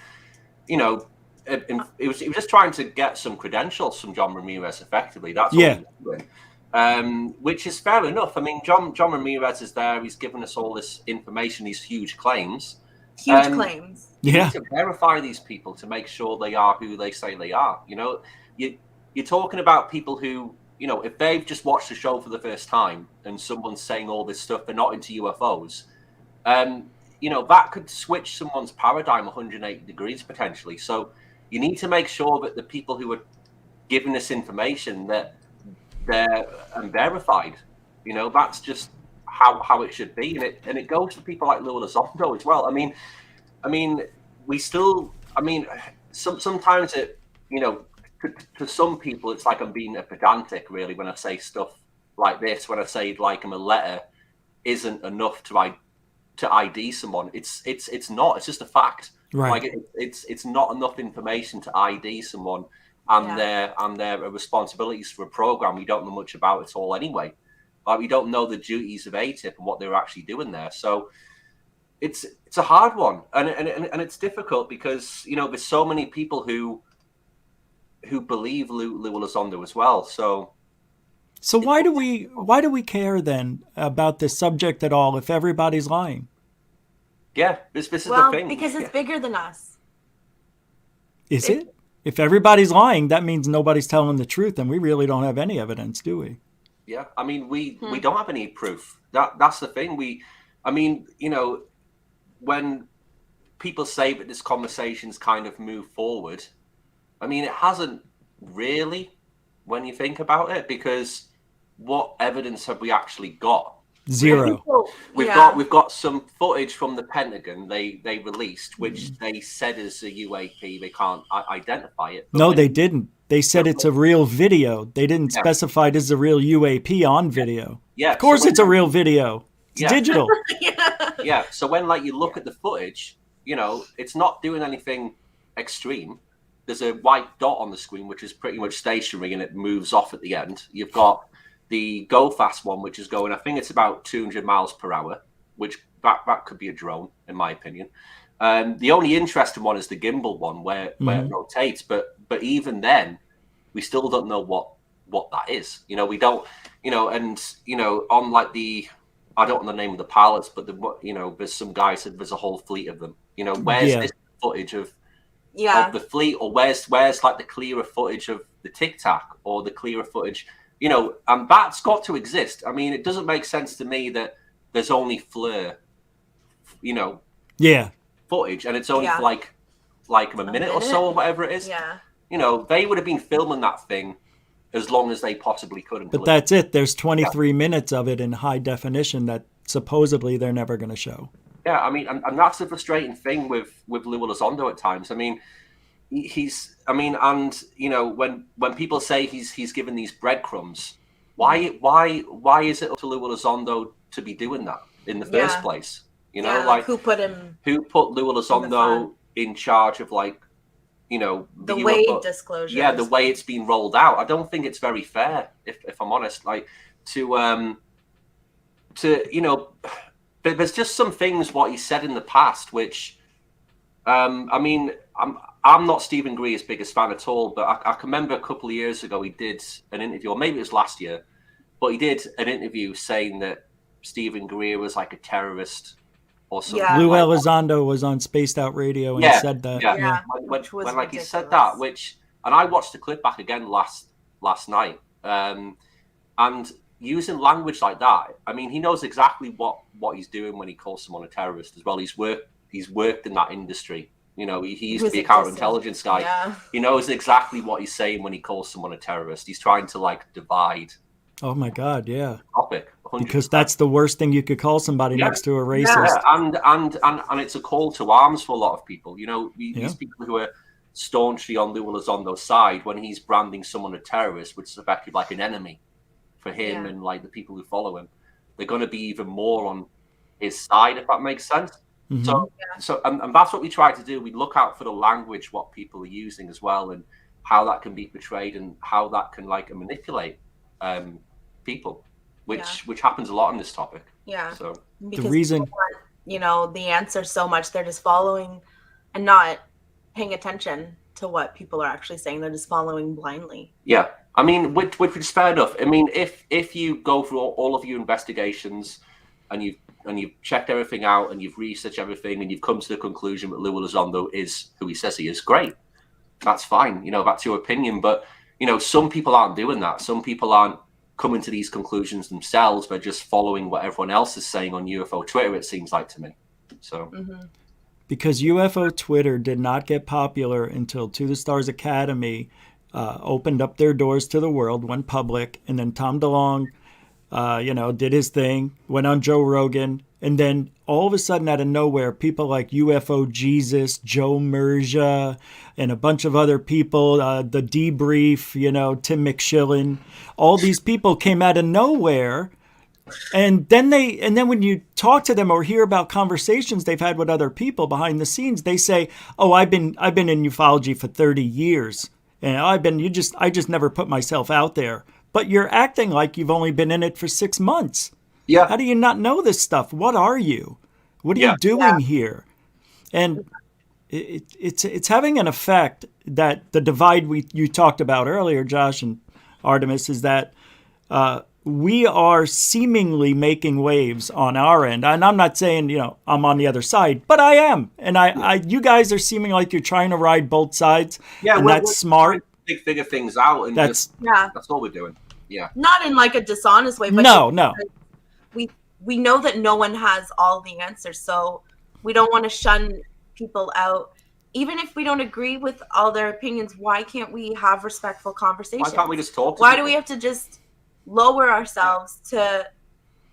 he was just trying to get some credentials from John Ramirez effectively. That's what he was doing. Which is fair enough. I mean, John Ramirez is there. He's given us all this information, these huge claims. Huge claims. You need to verify these people to make sure they are who they say they are. You're talking about people who, if they've just watched the show for the first time and someone's saying all this stuff, they're not into UFOs, that could switch someone's paradigm 180 degrees potentially. So you need to make sure that the people who are giving this information, that they're verified. That's just how it should be, and it goes to people like Lou Elizondo as well. I mean, we still. Sometimes it, to some people, it's like I'm being a pedantic, really, when I say stuff like this. When I say like a letter isn't enough to ID someone, it's not. It's just a fact. Right. Like it's not enough information to ID someone and their responsibilities for a program we don't know much about at all anyway. Like, we don't know the duties of ATIP and what they're actually doing there. So it's a hard one, and it's difficult because there's so many people who believe Lou Elizondo as well. So why do we care then about this subject at all if everybody's lying? Yeah, this is the thing. Because it's bigger than us. Is it? If everybody's lying, that means nobody's telling the truth, and we really don't have any evidence, do we? Yeah, I mean, we don't have any proof. That's the thing. When people say that this conversation's kind of moved forward, I mean, it hasn't really, when you think about it, because what evidence have we actually got? Zero. We've got some footage from the Pentagon they released, which they said is a UAP. They can't identify it. No, they didn't. They said it's a real video. They didn't specify this is a real UAP on video. Yeah. Of course it's a real video. It's digital. Yeah. So when you look at the footage, it's not doing anything extreme. There's a white dot on the screen, which is pretty much stationary, and it moves off at the end. You've got the Go Fast one, which is going, I think it's about 200 miles per hour, which that could be a drone, in my opinion. The only interesting one is the gimbal one, where it rotates. But even then, we still don't know what that is. We don't, on like I don't know the name of the pilots, but there's some guys said there's a whole fleet of them. Where's this footage of the fleet, or where's like the clearer footage of the Tic Tac, or the clearer footage, and that's got to exist. I mean, it doesn't make sense to me that there's only FLIR, footage, and it's only for like a minute or so, or whatever it is. Yeah. They would have been filming that thing as long as they possibly could. But that's it. There's 23 minutes of it in high definition that supposedly they're never going to show. Yeah, I mean, and that's the frustrating thing with Lou Elizondo at times. I mean, when people say he's given these breadcrumbs, why is it up to Lou Elizondo to be doing that in the first place? Who put Lou Elizondo in charge of the Wade disclosure? Yeah, the way it's been rolled out. I don't think it's very fair, if I'm honest. There's just some things what he said in the past, which, I'm not Stephen Greer's biggest fan at all, but I can remember a couple of years ago he did an interview, or maybe it was last year, but he did an interview saying that Stephen Greer was like a terrorist or something. Yeah. Lou Elizondo was on Spaced Out Radio and said that. Yeah. When he said that, and I watched the clip back again last night, and using language like that, I mean, he knows exactly what he's doing when he calls someone a terrorist as well. He's worked in that industry. You know, he used to be a counterintelligence guy. Yeah. He knows exactly what he's saying when he calls someone a terrorist. He's trying to like divide. Oh my God, yeah. Topic. 100%. Because that's the worst thing you could call somebody next to a racist. Yeah, and it's a call to arms for a lot of people. You know, these people who are staunchly on Lou Elizondo's side, when he's branding someone a terrorist, which is effectively like an enemy for him and like the people who follow him, they're going to be even more on his side, if that makes sense. Mm-hmm. So that's what we try to do. We look out for the language, what people are using as well, and how that can be portrayed and how that can like manipulate people, which happens a lot on this topic. Yeah. So because the reason, people want, you know, the answer so much, they're just following and not paying attention to what people are actually saying. They're just following blindly. Yeah. I mean, which is fair enough. I mean, if you go through all of your investigations and you've checked everything out and you've researched everything and you've come to the conclusion that Lou Elizondo is who he says he is, great. That's fine. You know, that's your opinion. But, you know, some people aren't doing that. Some people aren't coming to these conclusions themselves. They're just following what everyone else is saying on UFO Twitter, it seems like to me. So. Because UFO Twitter did not get popular until To the Stars Academy opened up their doors to the world, went public, and then Tom DeLonge, did his thing, went on Joe Rogan, and then all of a sudden out of nowhere, people like UFO Jesus, Joe Merja, and a bunch of other people, the Debrief, Tim McShillen, all these people came out of nowhere. And then when you talk to them or hear about conversations they've had with other people behind the scenes, they say, "Oh, I've been in ufology for 30 years, and I just never put myself out there." But you're acting like you've only been in it for 6 months. Yeah. How do you not know this stuff? What are you? What are you doing here? And it's having an effect that the divide you talked about earlier, Josh and Artemis, is that we are seemingly making waves on our end. And I'm not saying, I'm on the other side, but I am. And you guys are seeming like you're trying to ride both sides. Yeah, and that's smart. Big figure things out. And that's all we're doing. Yeah. Not in like a dishonest way, but no. We know that no one has all the answers. So we don't want to shun people out. Even if we don't agree with all their opinions, why can't we have respectful conversations? Why can't we just talk to Why people? do we have to just lower ourselves to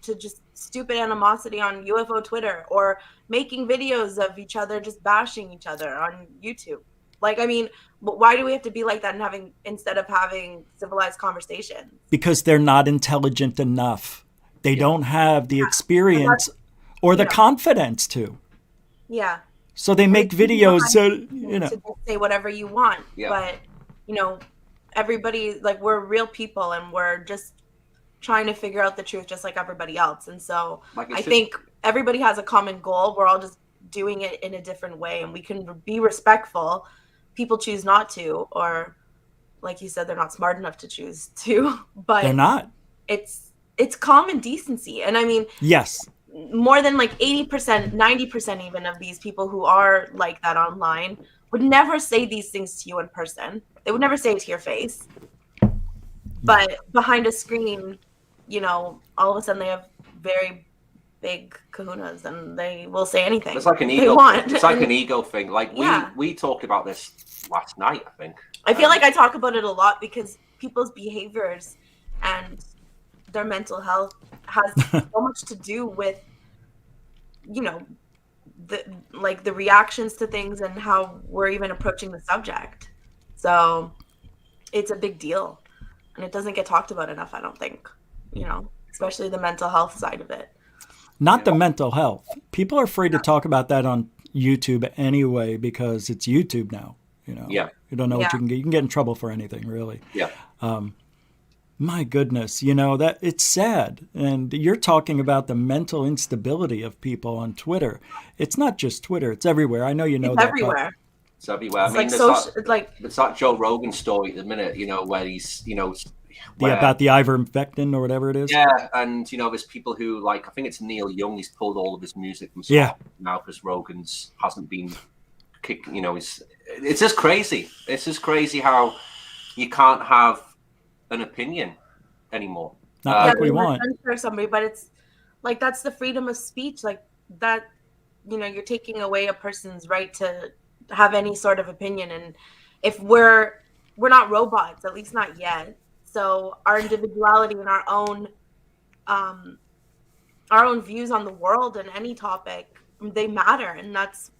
just stupid animosity on UFO Twitter or making videos of each other just bashing each other on YouTube? Like, I mean, why do we have to be like that instead of having civilized conversations? Because they're not intelligent enough. They don't have the experience or the confidence to. Yeah. So they make videos to just say whatever you want. Yeah. But, everybody, like, we're real people and we're just trying to figure out the truth just like everybody else. And so I think everybody has a common goal. We're all just doing it in a different way, and we can be respectful. People choose not to, or like you said, they're not smart enough to choose to, but they're not. It's common decency. And I mean, yes, more than like 80%, 90% even of these people who are like that online would never say these things to you in person. They would never say it to your face. But behind a screen, all of a sudden they have very big kahunas and they will say anything. It's like an ego. It's like an ego thing. Like we talked about this last night, I think. I feel like I talk about it a lot because people's behaviors and their mental health has so much to do with, the reactions to things and how we're even approaching the subject. So it's a big deal, and it doesn't get talked about enough, I don't think, especially the mental health side of it. Not the mental health. People are afraid to talk about that on YouTube anyway because it's YouTube now. Yeah. You don't know what you can get. You can get in trouble for anything, really. Yeah. My goodness, that it's sad. And you're talking about the mental instability of people on Twitter. It's not just Twitter. It's everywhere. I know you know that. Everywhere. It's everywhere. It's that Joe Rogan story at the minute, where he's, about the ivermectin or whatever it is. Yeah, and there's people who I think it's Neil Young. He's pulled all of his music from Spotify now because Rogan's hasn't been kicked. It's just crazy. It's just crazy how you can't have an opinion anymore. Not like we they would want. censor somebody, but it's like that's the freedom of speech. Like that, you're taking away a person's right to have any sort of opinion. And if we're not robots, at least not yet. So our individuality and our own views on the world and any topic, they matter, and that's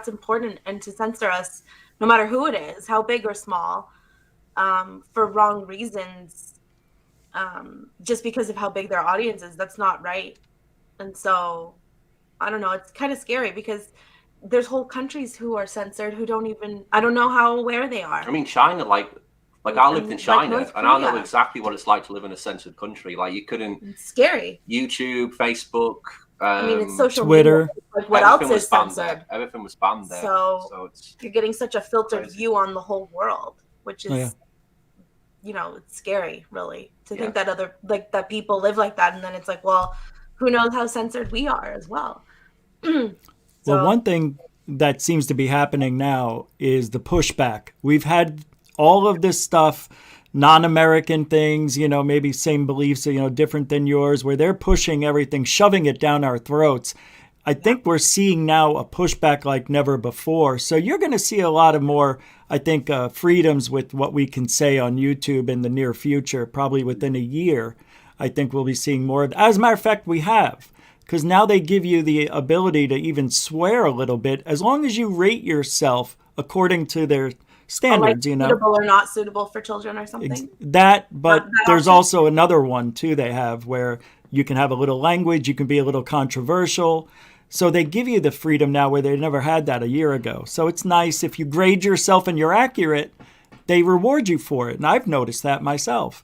important. And to censor us, no matter who it is, how big or small, for wrong reasons, just because of how big their audience is, that's not right. And so I don't know, it's kind of scary because there's whole countries who are censored who I don't know how aware they are. I mean, China, like I lived in China, North and I know Korea. exactly what it's like to live in a censored country. Like, you couldn't It's scary. YouTube, Facebook, I mean, it's social Twitter. media. Like, what else everything is was banned censored? there. Everything was banned there. So it's you're getting such a filtered crazy. view on the whole world, which is, Yeah. it's scary, really, to think that that people live like that. And then it's like, well, who knows how censored we are as well. Well, one thing that seems to be happening now is the pushback. We've had all of this stuff, non-American things, maybe same beliefs, different than yours, where they're pushing everything, shoving it down our throats. I think we're seeing now a pushback like never before. So you're going to see a lot of more, I think, freedoms with what we can say on YouTube in the near future, probably within a year. I think we'll be seeing more. As a matter of fact, we have. Because now they give you the ability to even swear a little bit, as long as you rate yourself according to their standards, suitable or not suitable for children or something. But there's also another one too they have where you can have a little language, you can be a little controversial. So they give you the freedom now where they never had that a year ago. So it's nice if you grade yourself and you're accurate, they reward you for it. And I've noticed that myself.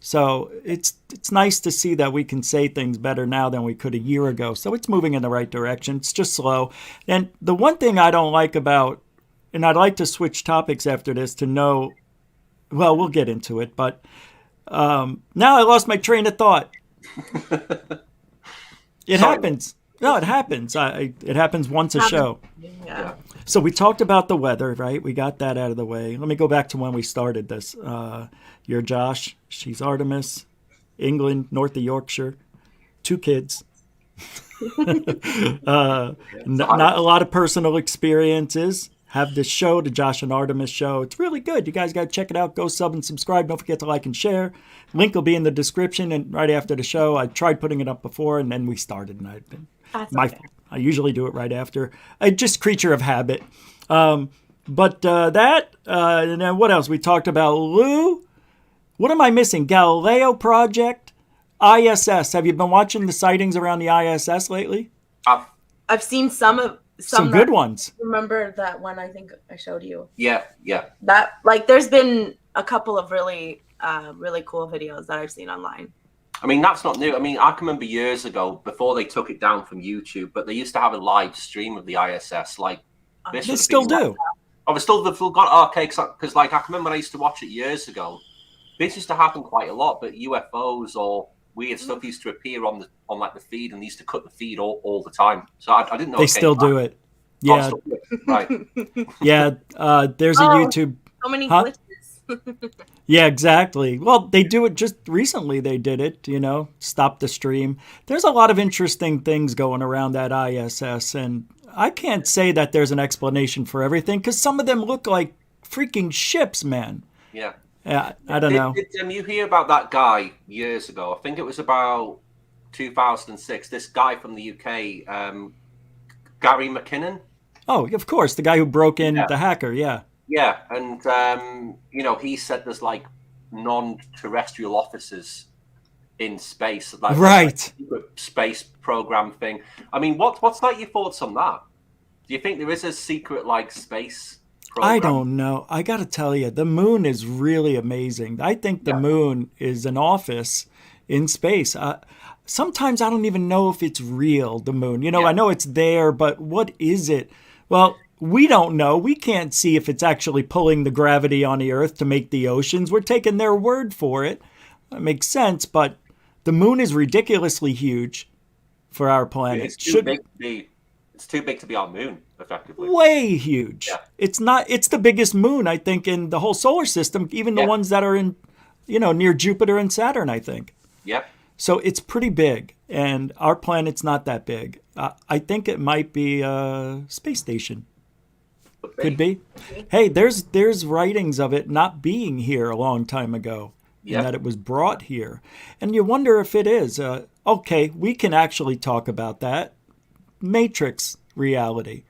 So it's nice to see that we can say things better now than we could a year ago. So it's moving in the right direction. It's just slow. And the one thing I don't like about, and I'd like to switch topics after this to know, well, we'll get into it. But now I lost my train of thought. It happens. No, it happens. It happens once a show. Yeah. So we talked about the weather, right? We got that out of the way. Let me go back to when we started this. You're Josh. She's Artemis. England, north of Yorkshire. 2 kids. Not a lot of personal experiences. Have this show, the Josh and Artemis show. It's really good. You guys got to check it out. Go sub and subscribe. Don't forget to like and share. Link will be in the description and right after the show. I tried putting it up before and then we started. And my fault. I usually do it right after. Just creature of habit. And then what else? We talked about Lou. What am I missing? Galileo Project, ISS. Have you been watching the sightings around the ISS lately? I've seen some good ones. Remember that one I think I showed you? Yeah. That, like, there's been a couple of really cool videos that I've seen online. I mean, that's not new. I mean, I can remember years ago, before they took it down from YouTube, but they used to have a live stream of the ISS. Like, They still do. They've still got, okay, because like, I can remember I used to watch it years ago. This used to happen quite a lot, but UFOs or weird stuff used to appear on like the feed, and they used to cut the feed all the time. So I didn't know they still do it. Yeah, right. Yeah, there's a YouTube. So many glitches. Yeah, exactly. Well, they do it just recently. They did it, stop the stream. There's a lot of interesting things going around that ISS, and I can't say that there's an explanation for everything because some of them look like freaking ships, man. Yeah. Yeah, I don't know. Did you hear about that guy years ago? I think it was about 2006. This guy from the UK, Gary McKinnon. Oh, of course, the guy who broke in, the hacker. Yeah. Yeah, and he said there's like non-terrestrial officers in space, like right? Space program thing. I mean, what's like your thoughts on that? Do you think there is a secret like space program? I don't know. I got to tell you, the moon is really amazing. I think the moon is an office in space. Sometimes I don't even know if it's real, the moon. I know it's there, but what is it? Well, we don't know. We can't see if it's actually pulling the gravity on the Earth to make the oceans. We're taking their word for it. That makes sense, but the moon is ridiculously huge for our planet. It's too big to be our moon, effectively. Way huge. Yeah. It's not. It's the biggest moon, I think, in the whole solar system, even the ones that are in near Jupiter and Saturn, I think. Yep. So it's pretty big, and our planet's not that big. I think it might be a space station. Could be. Hey, there's writings of it not being here a long time ago, and that it was brought here. And you wonder if it is. Okay, we can actually talk about that. Matrix reality.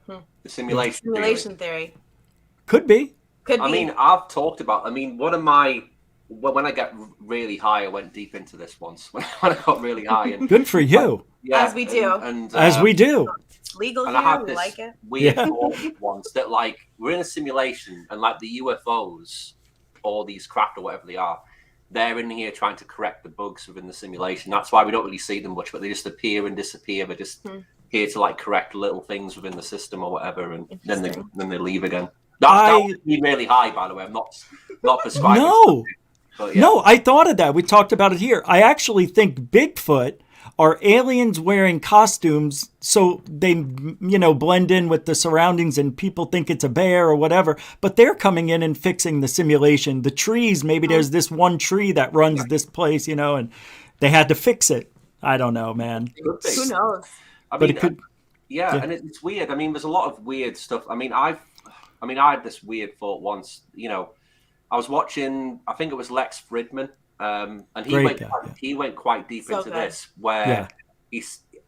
The simulation theory. Could be. Could be. I mean, I've talked about. I mean, one of my when I get really high, I went deep into this once. When I got really high, and good for you. Yeah, as we do. And as we do. It's legal and here. I had We this like it. weird thought once that like we're in a simulation, and like the UFOs or these craft or whatever they are, they're in here trying to correct the bugs within the simulation. That's why we don't really see them much, but they just appear and disappear. They're just here to like correct little things within the system or whatever, and then they leave again. That would be really high, by the way. I'm not prescribing. No. But, yeah. No, I thought of that. We talked about it here. I actually think Bigfoot are aliens wearing costumes so they, blend in with the surroundings and people think it's a bear or whatever. But they're coming in and fixing the simulation. The trees, maybe there's this one tree that runs this place, and they had to fix it. I don't know, man. Who knows? I mean, and it's weird. I mean, there's a lot of weird stuff. I mean, I had this weird thought once, I was watching, I think it was Lex Fridman, and he went quite deep into this, where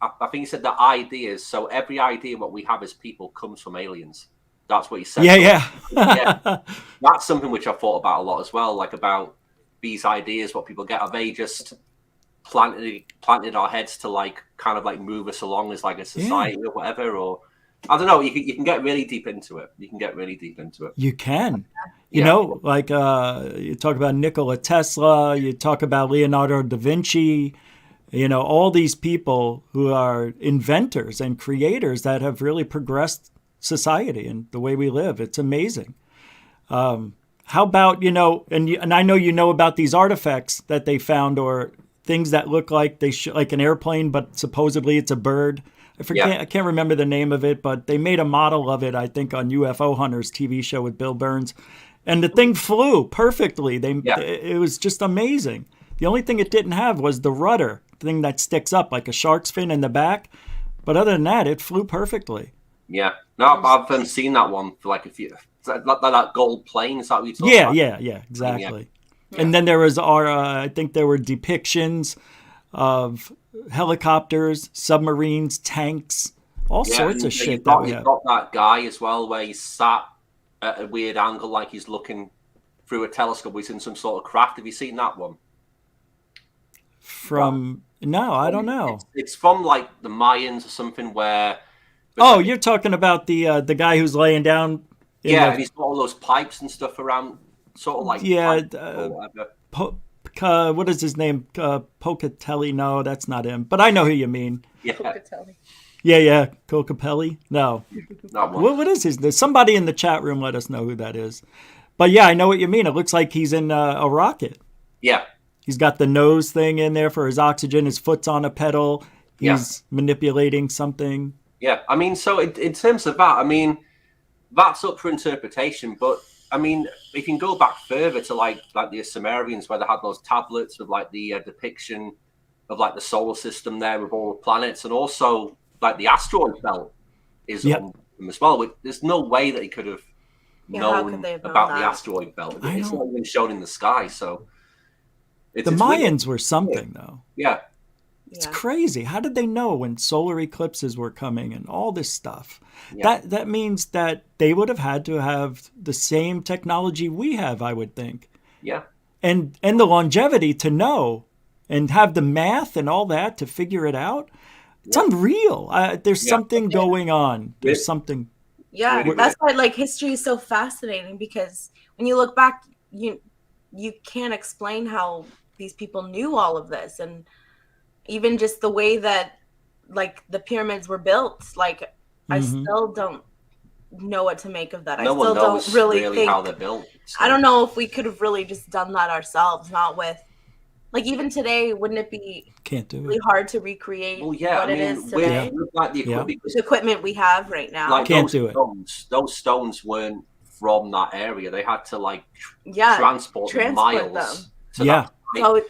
I think he said that ideas, so every idea what we have as people comes from aliens. That's what he said. Yeah. That's something which I've thought about a lot as well, like about these ideas, what people get. Are they just planted in our heads to like kind of like move us along as like a society or whatever, or I don't know. You can get really deep into it. You can. Like you talk about Nikola Tesla, you talk about Leonardo da Vinci, all these people who are inventors and creators that have really progressed society and the way we live. It's amazing. How about, and I know about these artifacts that they found, or things that look like like an airplane, but supposedly it's a bird. I can't remember the name of it, but they made a model of it, I think, on UFO Hunters TV show with Bill Burns. And the thing flew perfectly. It was just amazing. The only thing it didn't have was the rudder, thing that sticks up like a shark's fin in the back. But other than that, it flew perfectly. Yeah. No, I've seen that one for like a few. That gold plane, is that what you're talking about? Yeah, exactly. Yeah. And then there was I think there were depictions of helicopters, submarines, tanks, all sorts of shit. You've got that guy as well, where he's sat at a weird angle, like he's looking through a telescope. He's in some sort of craft. Have you seen that one? No, I don't know. It's from like the Mayans or something. Where you're talking about the guy who's laying down. And he's got all those pipes and stuff around, sort of like what is his name? Pocatelli? No, that's not him. But I know who you mean. Yeah. Pocatelli. Yeah, Cocapelli? No. What is his name? Somebody in the chat room let us know who that is. But yeah, I know what you mean. It looks like he's in a rocket. Yeah. He's got the nose thing in there for his oxygen. His foot's on a pedal. He's manipulating something. Yeah, I mean, so in terms of that, I mean, that's up for interpretation. But I mean, we can go back further to like the Sumerians, where they had those tablets with like the depiction of like the solar system there with all the planets, and also like the asteroid belt is on them as well. There's no way that he could have known about the asteroid belt. It's not even shown in the sky. So the Mayans were something, though. Yeah. It's crazy. How did they know when solar eclipses were coming and all this stuff? Yeah. That means that they would have had to have the same technology we have, I would think. Yeah. And the longevity to know and have the math and all that to figure it out. It's unreal. There's something going on. There's something. Yeah, that's why like history is so fascinating, because when you look back, you can't explain how these people knew all of this, and even just the way that like the pyramids were built. Like I still don't know what to make of that. No one knows don't really think how they're built. So. I don't know if we could have really just done that ourselves, not with. Like even today, wouldn't it be really hard to recreate what it is today? With like the equipment we have right now. Like can't do it. Those stones weren't from that area. They had to like transport them miles So Yeah. So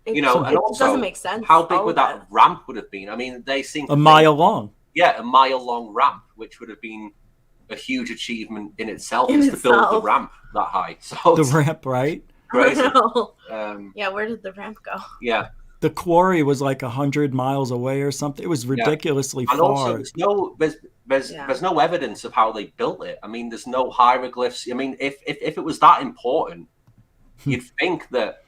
you know, and it also doesn't make sense. how big all would of that ramp would have been? I mean, they seem A mile long. Yeah, a mile long ramp, which would have been a huge achievement in itself, In just to build the itself. ramp that high. So The it's ramp, right? crazy. I know. Um, Yeah, where did the ramp go? yeah, The quarry was like 100 miles away or something. It was ridiculously and also far. there's no evidence of how they built it. I mean, there's no hieroglyphs. I mean, if it was that important, you'd think that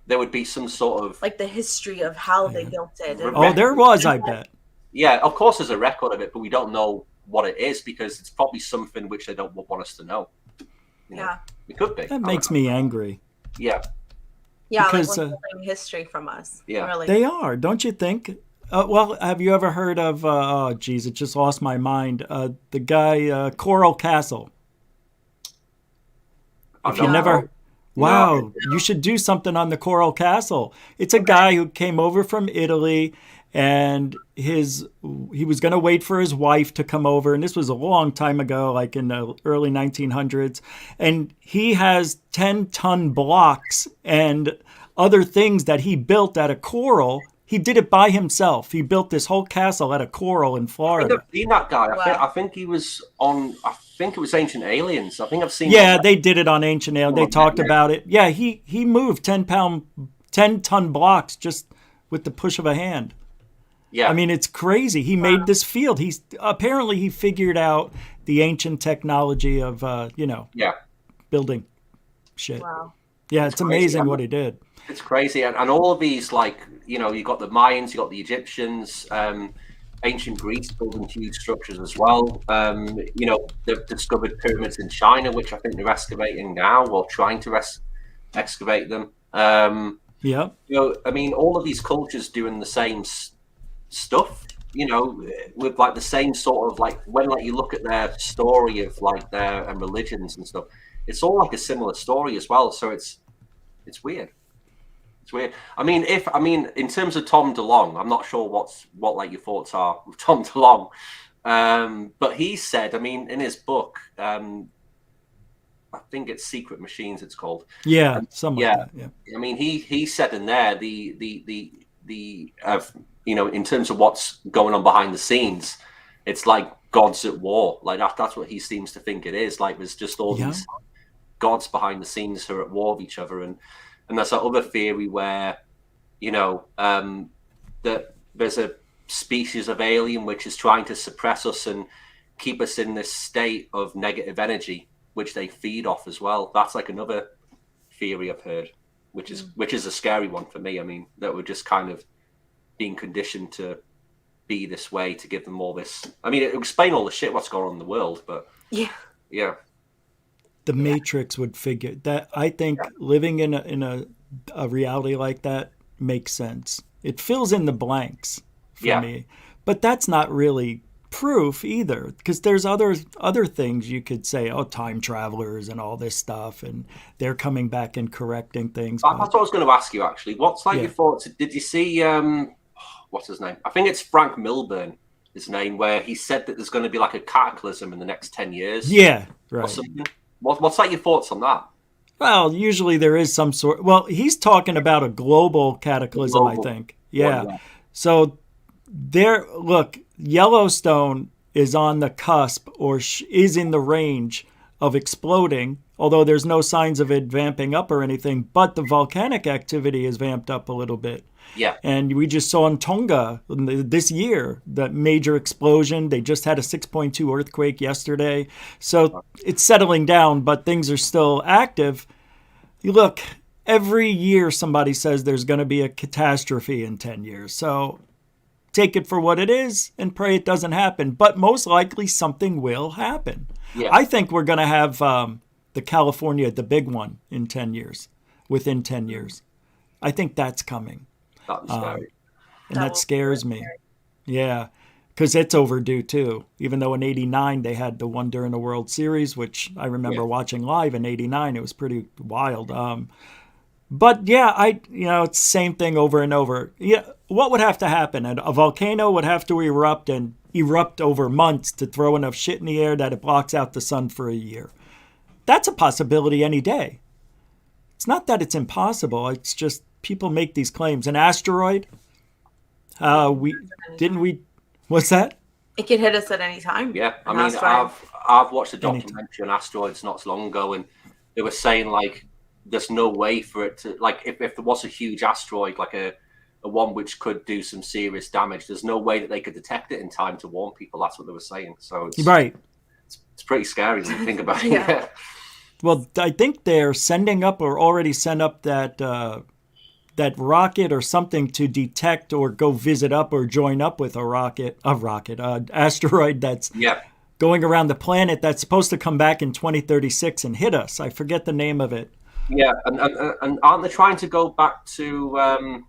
there would be some sort of Like the history of how they built it. And Oh, there was, I bet. yeah. Of course, there's a record of it, but we don't know what it is because it's probably something which they don't want us to know. You know? Yeah. It could be. That makes me angry. Yeah. Yeah, Because, like we're holding history from us. Yeah. Really. They are, don't you think? Well, have you ever heard of, oh, geez, it just lost my mind, the guy, Coral Castle? If you never... Wow, you should do something on the Coral Castle. It's a guy who came over from Italy, and he was going to wait for his wife to come over, and this was a long time ago, like in the early 1900s. And he has 10-ton blocks and other things that he built out of coral. He did it by himself. He built this whole castle out of coral in Florida. I've seen that guy. Wow. I think he was on. I think it was Ancient Aliens. I think I've seen. Yeah, they did it on Ancient Aliens. They talked about it. Yeah, he moved 10-ton blocks just with the push of a hand. Yeah, I mean, it's crazy. He made this field. Apparently he figured out the ancient technology of building shit. Wow. Yeah, it's amazing what he did. It's crazy, and all of these, like, you know, you got the Mayans, you got the Egyptians, ancient Greece building huge structures as well. You know, they've discovered pyramids in China, which I think they're excavating now, or trying to excavate them. Yeah. You know, I mean, all of these cultures doing the same stuff. You know, with like the same sort of like when like you look at their story of like their religions and stuff, it's all like a similar story as well. So it's weird. It's weird. I mean, in terms of Tom DeLonge, I'm not sure what like your thoughts are with Tom DeLonge, but he said, I mean, in his book, I think it's Secret Machines, it's called. Yeah, something like that. Yeah. I mean, he said in there the you know, in terms of what's going on behind the scenes, it's like gods at war. Like that's what he seems to think it is. Like there's just all these gods behind the scenes who are at war with each other, and there's that other theory where, you know, that there's a species of alien which is trying to suppress us and keep us in this state of negative energy, which they feed off as well. That's like another theory I've heard, which is a scary one for me. I mean, that we're just kind of being conditioned to be this way to give them all this. I mean, it would explain all the shit what's going on in the world, but yeah. The Matrix would figure that. I think living in a reality like that makes sense. It fills in the blanks for me, but that's not really proof either, because there's other things you could say. Oh, time travelers and all this stuff, and they're coming back and correcting things. That's what I was going to ask you actually. What's like your thoughts? Did you see what's his name? I think it's Frank Milburn. His name, where he said that there's going to be like a cataclysm in the next 10 years. Yeah, right. Or something. What's like your thoughts on that? Well, usually there is some sort. Well, he's talking about a global cataclysm, I think. Yeah. So look, Yellowstone is on the cusp, or is in the range of exploding, although there's no signs of it vamping up or anything, but the volcanic activity is vamped up a little bit. Yeah. And we just saw in Tonga this year, that major explosion. They just had a 6.2 earthquake yesterday. So it's settling down, but things are still active. Look, every year somebody says there's going to be a catastrophe in 10 years. So take it for what it is and pray it doesn't happen. But most likely something will happen. Yeah. I think we're going to have the California, the big one, in 10 years, within 10 years. I think that's coming. That's scary. And that scares me. Yeah, because it's overdue too. Even though in '89 they had the one during the World Series, which I remember watching live in '89. It was pretty wild. But yeah, it's the same thing over and over. Yeah, what would have to happen? A volcano would have to erupt and erupt over months to throw enough shit in the air that it blocks out the sun for a year. That's a possibility any day. It's not that it's impossible. It's just people make these claims. An asteroid. What's that? It could hit us at any time. Yeah, I An mean, asteroid. I've watched a documentary on asteroids not so long ago, and they were saying like there's no way for it to, like, if there was a huge asteroid, like a one which could do some serious damage, there's no way that they could detect it in time to warn people. That's what they were saying. So it's, Right. it's pretty scary when you think about it. Yeah. Yeah. Well, I think they're sending up or already sent up that rocket or something to detect or go visit up or join up with asteroid that's Yeah. going around the planet that's supposed to come back in 2036 and hit us. I forget the name of it. Yeah, and aren't they trying to go back to a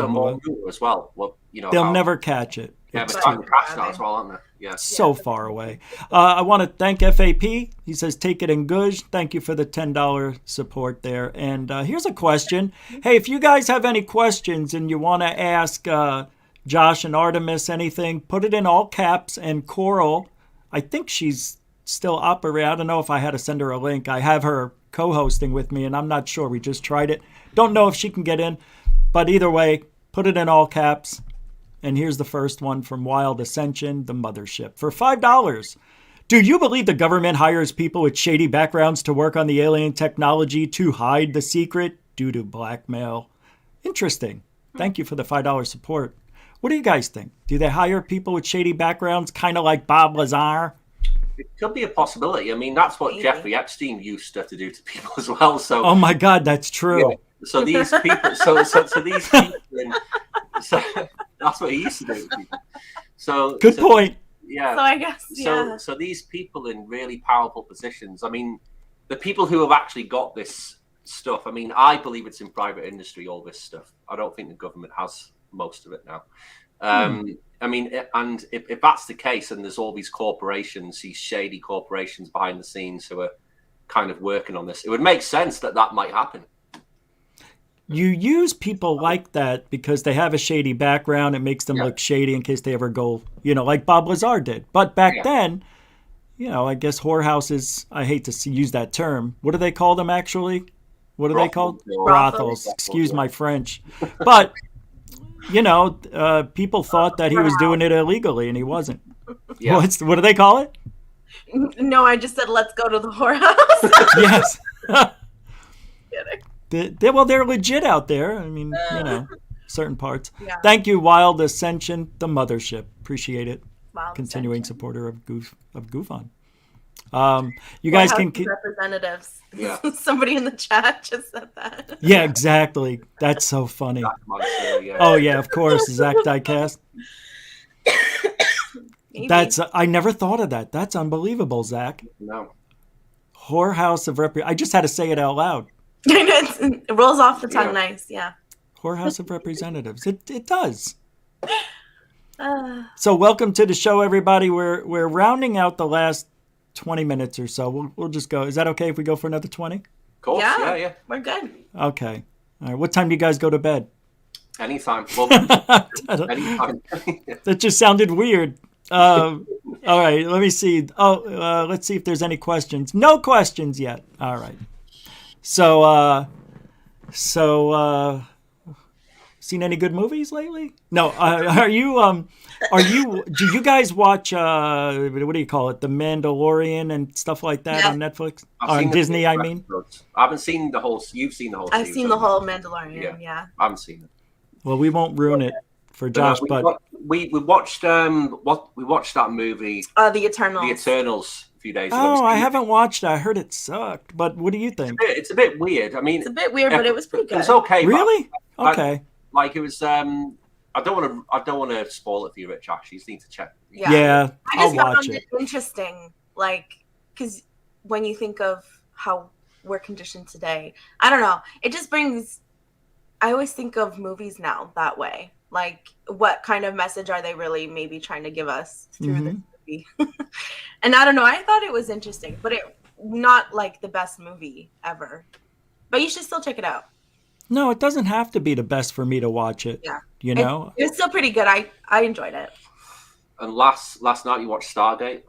more route as well? Well, you know, They'll never catch it. Yeah, It's they're trying to too- crash that as well, aren't they? Yeah. so far away. I want to thank FAP. He says, take it in Guj. Thank you for the $10 support there. And here's a question. Hey, if you guys have any questions and you want to ask Josh and Artemis anything, put it in all caps. And Coral, I think she's still operating. I don't know if I had to send her a link. I have her co-hosting with me, and I'm not sure. We just tried it. Don't know if she can get in. But either way, put it in all caps. And here's the first one from Wild Ascension, the mothership. For $5, do you believe the government hires people with shady backgrounds to work on the alien technology to hide the secret due to blackmail? Interesting. Thank you for the $5 support. What do you guys think? Do they hire people with shady backgrounds, kind of like Bob Lazar? It could be a possibility. I mean, that's what Jeffrey Epstein used to do to people as well. So, Oh my God, that's true. yeah. So these people, so these people, so that's what he used to do to people. So Good point. Yeah. So I guess, yeah. So these people in really powerful positions, I mean, the people who have actually got this stuff, I mean, I believe it's in private industry, all this stuff. I don't think the government has most of it now. I mean, and if that's the case, and there's all these corporations, these shady corporations behind the scenes who are kind of working on this, it would make sense that that might happen. You use people like that because they have a shady background. It makes them look shady in case they ever go, like Bob Lazar did. But back then, I guess whorehouses, I hate to use that term. What do they call them actually? What are they called? Brothels. Excuse my French. But, people thought that he was doing it illegally and he wasn't. Yeah. What do they call it? No, I just said, let's go to the whorehouse. Yes. Kidding. They're legit out there. I mean, certain parts. Yeah. Thank you, Wild Ascension, the mothership. Appreciate it. Wild Continuing Ascension. supporter of Goofon. You guys can keep. Representatives. Yeah. Somebody in the chat just said that. Yeah, exactly. That's so funny. Yeah. Oh yeah, of course, Zach Diecast. Maybe. I never thought of that. That's unbelievable, Zach. No. Whorehouse of I just had to say it out loud. It rolls off the tongue Yeah. nice, yeah. Whorehouse of Representatives. It does. So welcome to the show, everybody. We're rounding out the last 20 minutes or so. We'll just go. Is that okay if we go for another 20? Of course, yeah. We're good. Okay. All right. What time do you guys go to bed? Anytime. Well, anytime. That just sounded weird. All right. Let me see. Let's see if there's any questions. No questions yet. All right. So, seen any good movies lately? No. Do you guys watch, what do you call it? The Mandalorian and stuff like that Yeah. on Netflix? I've On seen the Disney, first I mean? episodes. I haven't seen the whole. You've seen the whole. I've series, seen the haven't you? whole Mandalorian, yeah. I haven't seen it. Well, we won't ruin it for Josh, but we watched that movie, The Eternals. The Eternals, a few days ago. oh, I haven't watched it. I heard it sucked. But what do you think? It's a bit weird. I mean, It's a bit weird, but it was pretty good. It was okay. Really? but Okay. it was. I don't want to spoil it for you, Rich. Actually, you just need to check. Yeah, I I'll just watch found it. it interesting, because when you think of how we're conditioned today, I don't know. It just brings. I always think of movies now that way. Like, what kind of message are they really maybe trying to give us through this movie? And I don't know. I thought it was interesting, but it not like the best movie ever. But you should still check it out. No, it doesn't have to be the best for me to watch it. Yeah. You know? It was still pretty good. I enjoyed it. And last night you watched Stargate.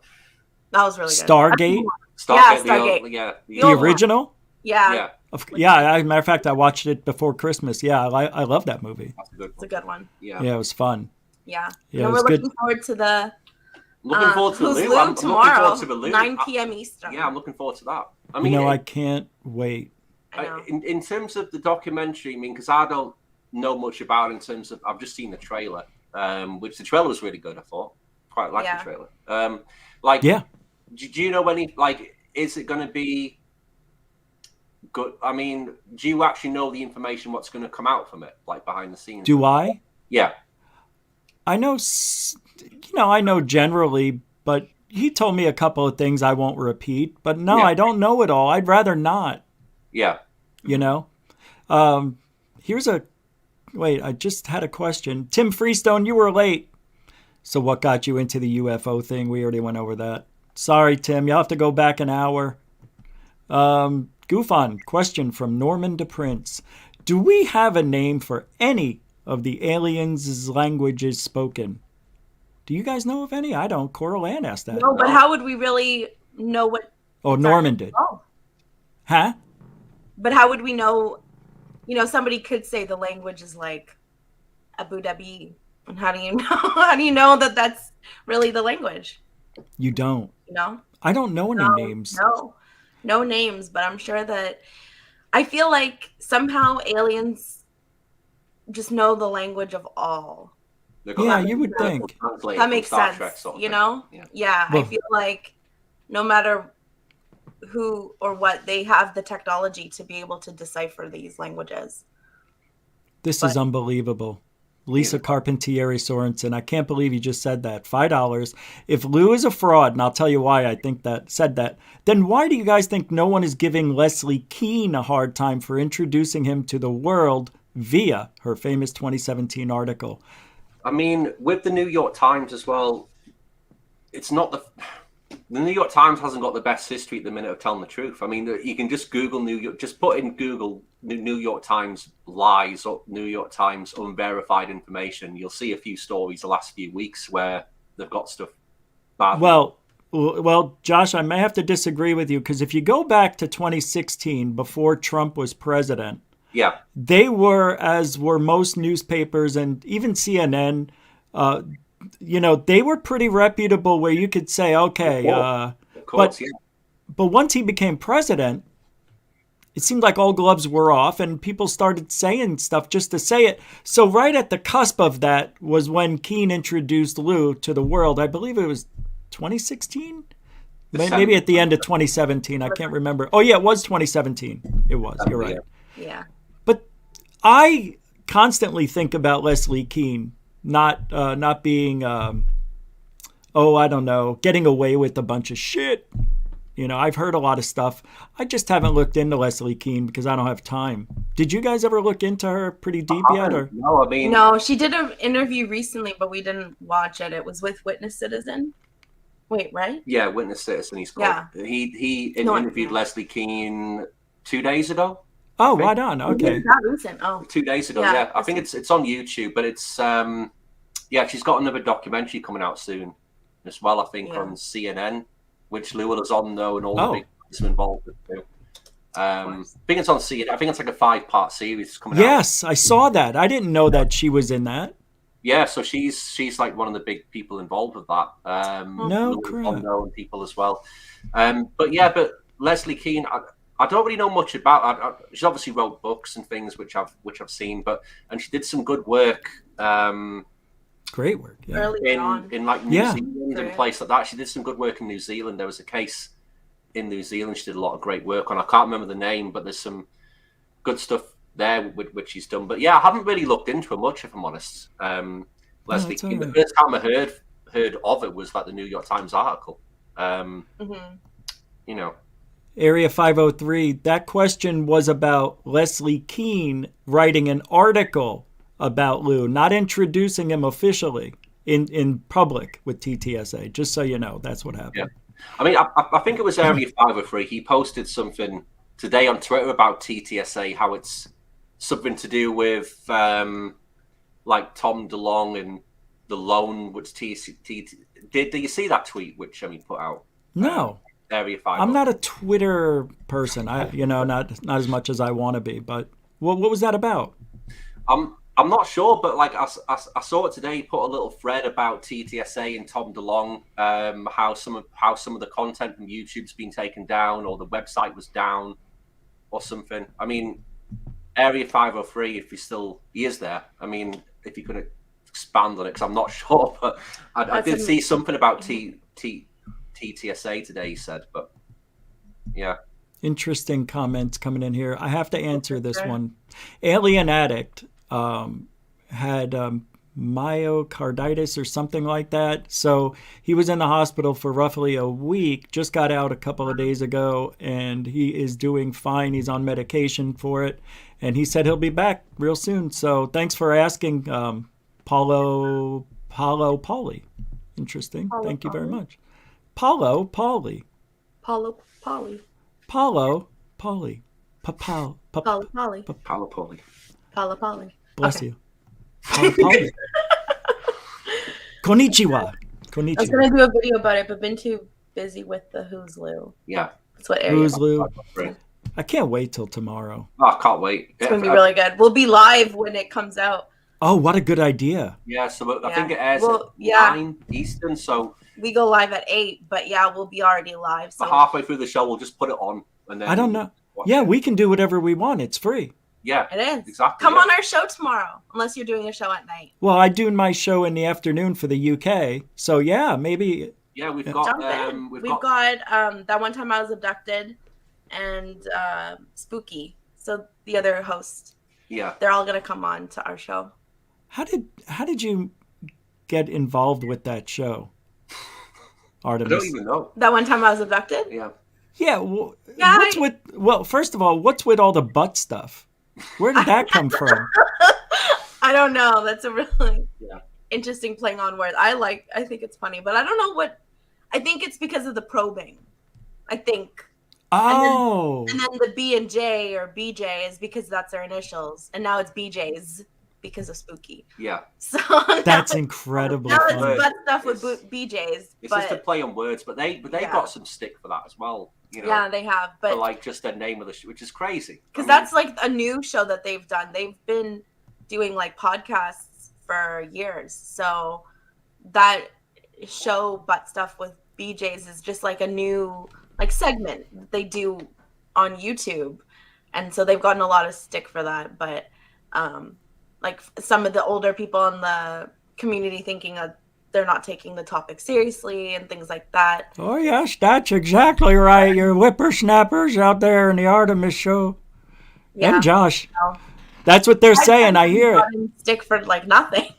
That was really good. Stargate? Yeah, Stargate. The The original? Yeah. Yeah, as a matter of fact, I watched it before Christmas. Yeah, I love that movie. That's a good It's a one. good one. Yeah. Yeah, it was fun. Yeah. Yeah, and it was we're good. looking forward to the Looking forward to Who's Lou. Lou I'm looking tomorrow, forward to the Lou. 9 p.m. Eastern. Yeah, I'm looking forward to that. I You mean, know, I can't wait. I know. in terms of the documentary, I mean, because I don't know much about it in terms of, I've just seen the trailer, which the trailer was really good, I thought. Quite like the trailer. Yeah. Do you know any, like, is it going to be good? I mean, do you actually know the information, what's going to come out from it, like behind the scenes? Do I? Yeah. I know, I know generally, but he told me a couple of things I won't repeat. But no, I don't know it all. I'd rather not. Yeah. You know? Wait, I just had a question. Tim Freestone, you were late. So what got you into the UFO thing? We already went over that. Sorry, Tim. You'll have to go back an hour. Goof on. Question from Norman DePrince. Do we have a name for any of the aliens' languages spoken? Do you guys know of any? I don't. Coral Ann asked that. No, but how would we really know what? Oh, Norman did. Oh. Huh? But how would we know? Somebody could say the language is like Abu Dhabi, and how do you know? How do you know that that's really the language? You don't. I don't know any names. No names, but I'm sure that I feel like somehow aliens just know the language of all. Yeah, you would think. That makes sense, Yeah, I feel like no matter who or what, they have the technology to be able to decipher these languages. This is unbelievable. Lisa Carpentieri Sorensen, I can't believe you just said that. $5. If Lou is a fraud, and I'll tell you why I think that said that, then why do you guys think no one is giving Leslie Kean a hard time for introducing him to the world via her famous 2017 article? I mean, with the New York Times as well, it's not the New York Times hasn't got the best history at the minute of telling the truth. I mean, you can just Google just put in Google New York Times lies or New York Times unverified information. You'll see a few stories the last few weeks where they've got stuff bad. Well, Josh, I may have to disagree with you because if you go back to 2016, before Trump was president, they were, as were most newspapers and even CNN, they were pretty reputable where you could say, okay, of course, but once he became president, it seemed like all gloves were off and people started saying stuff just to say it. So right at the cusp of that was when Keane introduced Lou to the world. I believe it was 2016? Maybe at the end of 2017. I can't remember. Oh, yeah, it was 2017. It was. You're right. Yeah. But I constantly think about Leslie Kean not being, I don't know, getting away with a bunch of shit. I've heard a lot of stuff. I just haven't looked into Leslie Kean because I don't have time. Did you guys ever look into her pretty deep yet? Or? No, I mean... No, she did an interview recently, but we didn't watch it. It was with Witness Citizen. Wait, right? Yeah, Witness Citizen, he's called. Yeah. He interviewed Leslie Kean 2 days ago. Oh, right on. Okay. Not recent. Oh. 2 days ago, yeah. I think it's on YouTube, but it's... she's got another documentary coming out soon as well, I think, on CNN, which Lou is on, though, and all the big guys involved with too. I think it's on CNN. I think it's like a 5-part series coming out. Yes, I saw that. I didn't know that she was in that. Yeah, so she's like one of the big people involved with that. No crap. Unknown people as well. But Leslie Kean, I don't really know much about her. She obviously wrote books and things which I've seen, and she did some good work. Great work. Yeah. In like New Zealand and places like that. She did some good work in New Zealand. There was a case in New Zealand she did a lot of great work on. I can't remember the name, but there's some good stuff there which she's done. But yeah, I haven't really looked into her much, if I'm honest. Leslie Kean. The first time I heard of it was like the New York Times article. Area 503, that question was about Leslie Kean writing an article about Lou, not introducing him officially in public with TTSA, just so you know. That's what happened. Yeah. I mean, I think it was Area 503. He posted something today on Twitter about TTSA, how it's something to do with like Tom DeLonge and the loan, which did you see that tweet which he put out? No. Area 5. I'm not a Twitter person. Not as much as I want to be. But what was that about? I'm not sure, but like I saw it today. He put a little thread about TTSA and Tom DeLonge, how some of the content from YouTube's been taken down, or the website was down, or something. I mean, Area 503, if he is there. I mean, if you could expand on it, because I'm not sure, but I did see something about TTSA today. He said, but yeah. Interesting comments coming in here. I have to answer this one. Alien Addict had myocarditis or something like that. So he was in the hospital for roughly a week, just got out a couple of days ago, and he is doing fine. He's on medication for it. And he said he'll be back real soon. So thanks for asking, Paulo Pauli. Interesting. Thank you very much. Paulo Pauli. Paulo Pauli. Paulo Pauli. Paulo Pauli. Paulo Pauli. Paulo Pauli. Bless you. Paulo Pauli. Konnichiwa. I was going to do a video about it, but been too busy with the Who's Lou. Yeah. That's what area. Who's Lou? I can't wait till tomorrow. Oh, I can't wait. It's going to be really good. We'll be live when it comes out. Oh, what a good idea. Yeah, so I think it airs at 9 Eastern, so... We go live at 8, but yeah, we'll be already live. So halfway through the show, we'll just put it on. And then I don't know. Yeah, we can do whatever we want. It's free. Yeah, it is. Exactly. Come on our show tomorrow, unless you're doing a show at night. Well, I do my show in the afternoon for the UK, so yeah, maybe. Yeah, we've got that one time I was abducted, and Spooky. So the other host. Yeah, they're all gonna come on to our show. How did you get involved with that show, Artemis? I don't even know. That one time I was abducted. Yeah. Yeah. Well, first of all, what's with all the butt stuff? Where did that come from? I don't know. That's a really interesting playing on words. I think it's funny, but I don't know what. I think it's because of the probing. I think. Oh. And then the B and J or BJ is because that's their initials, and now it's BJ's because of Spooky. Yeah. So that's incredibly now funny. it's butt stuff with BJ's. It's just a play on words, but they got some stick for that as well. You know, yeah, they have, but for like just the name of the show, which is crazy. Because that's like a new show that they've done. They've been doing like podcasts for years, so that show butt stuff with BJ's is just like a new like segment that they do on YouTube, and so they've gotten a lot of stick for that. But like some of the older people in the community thinking that they're not taking the topic seriously and things like that. Oh, yes, that's exactly right. Your whippersnappers out there in the Artemis show. Yeah. And Josh. That's what they're saying. I hear it. Stick for like nothing.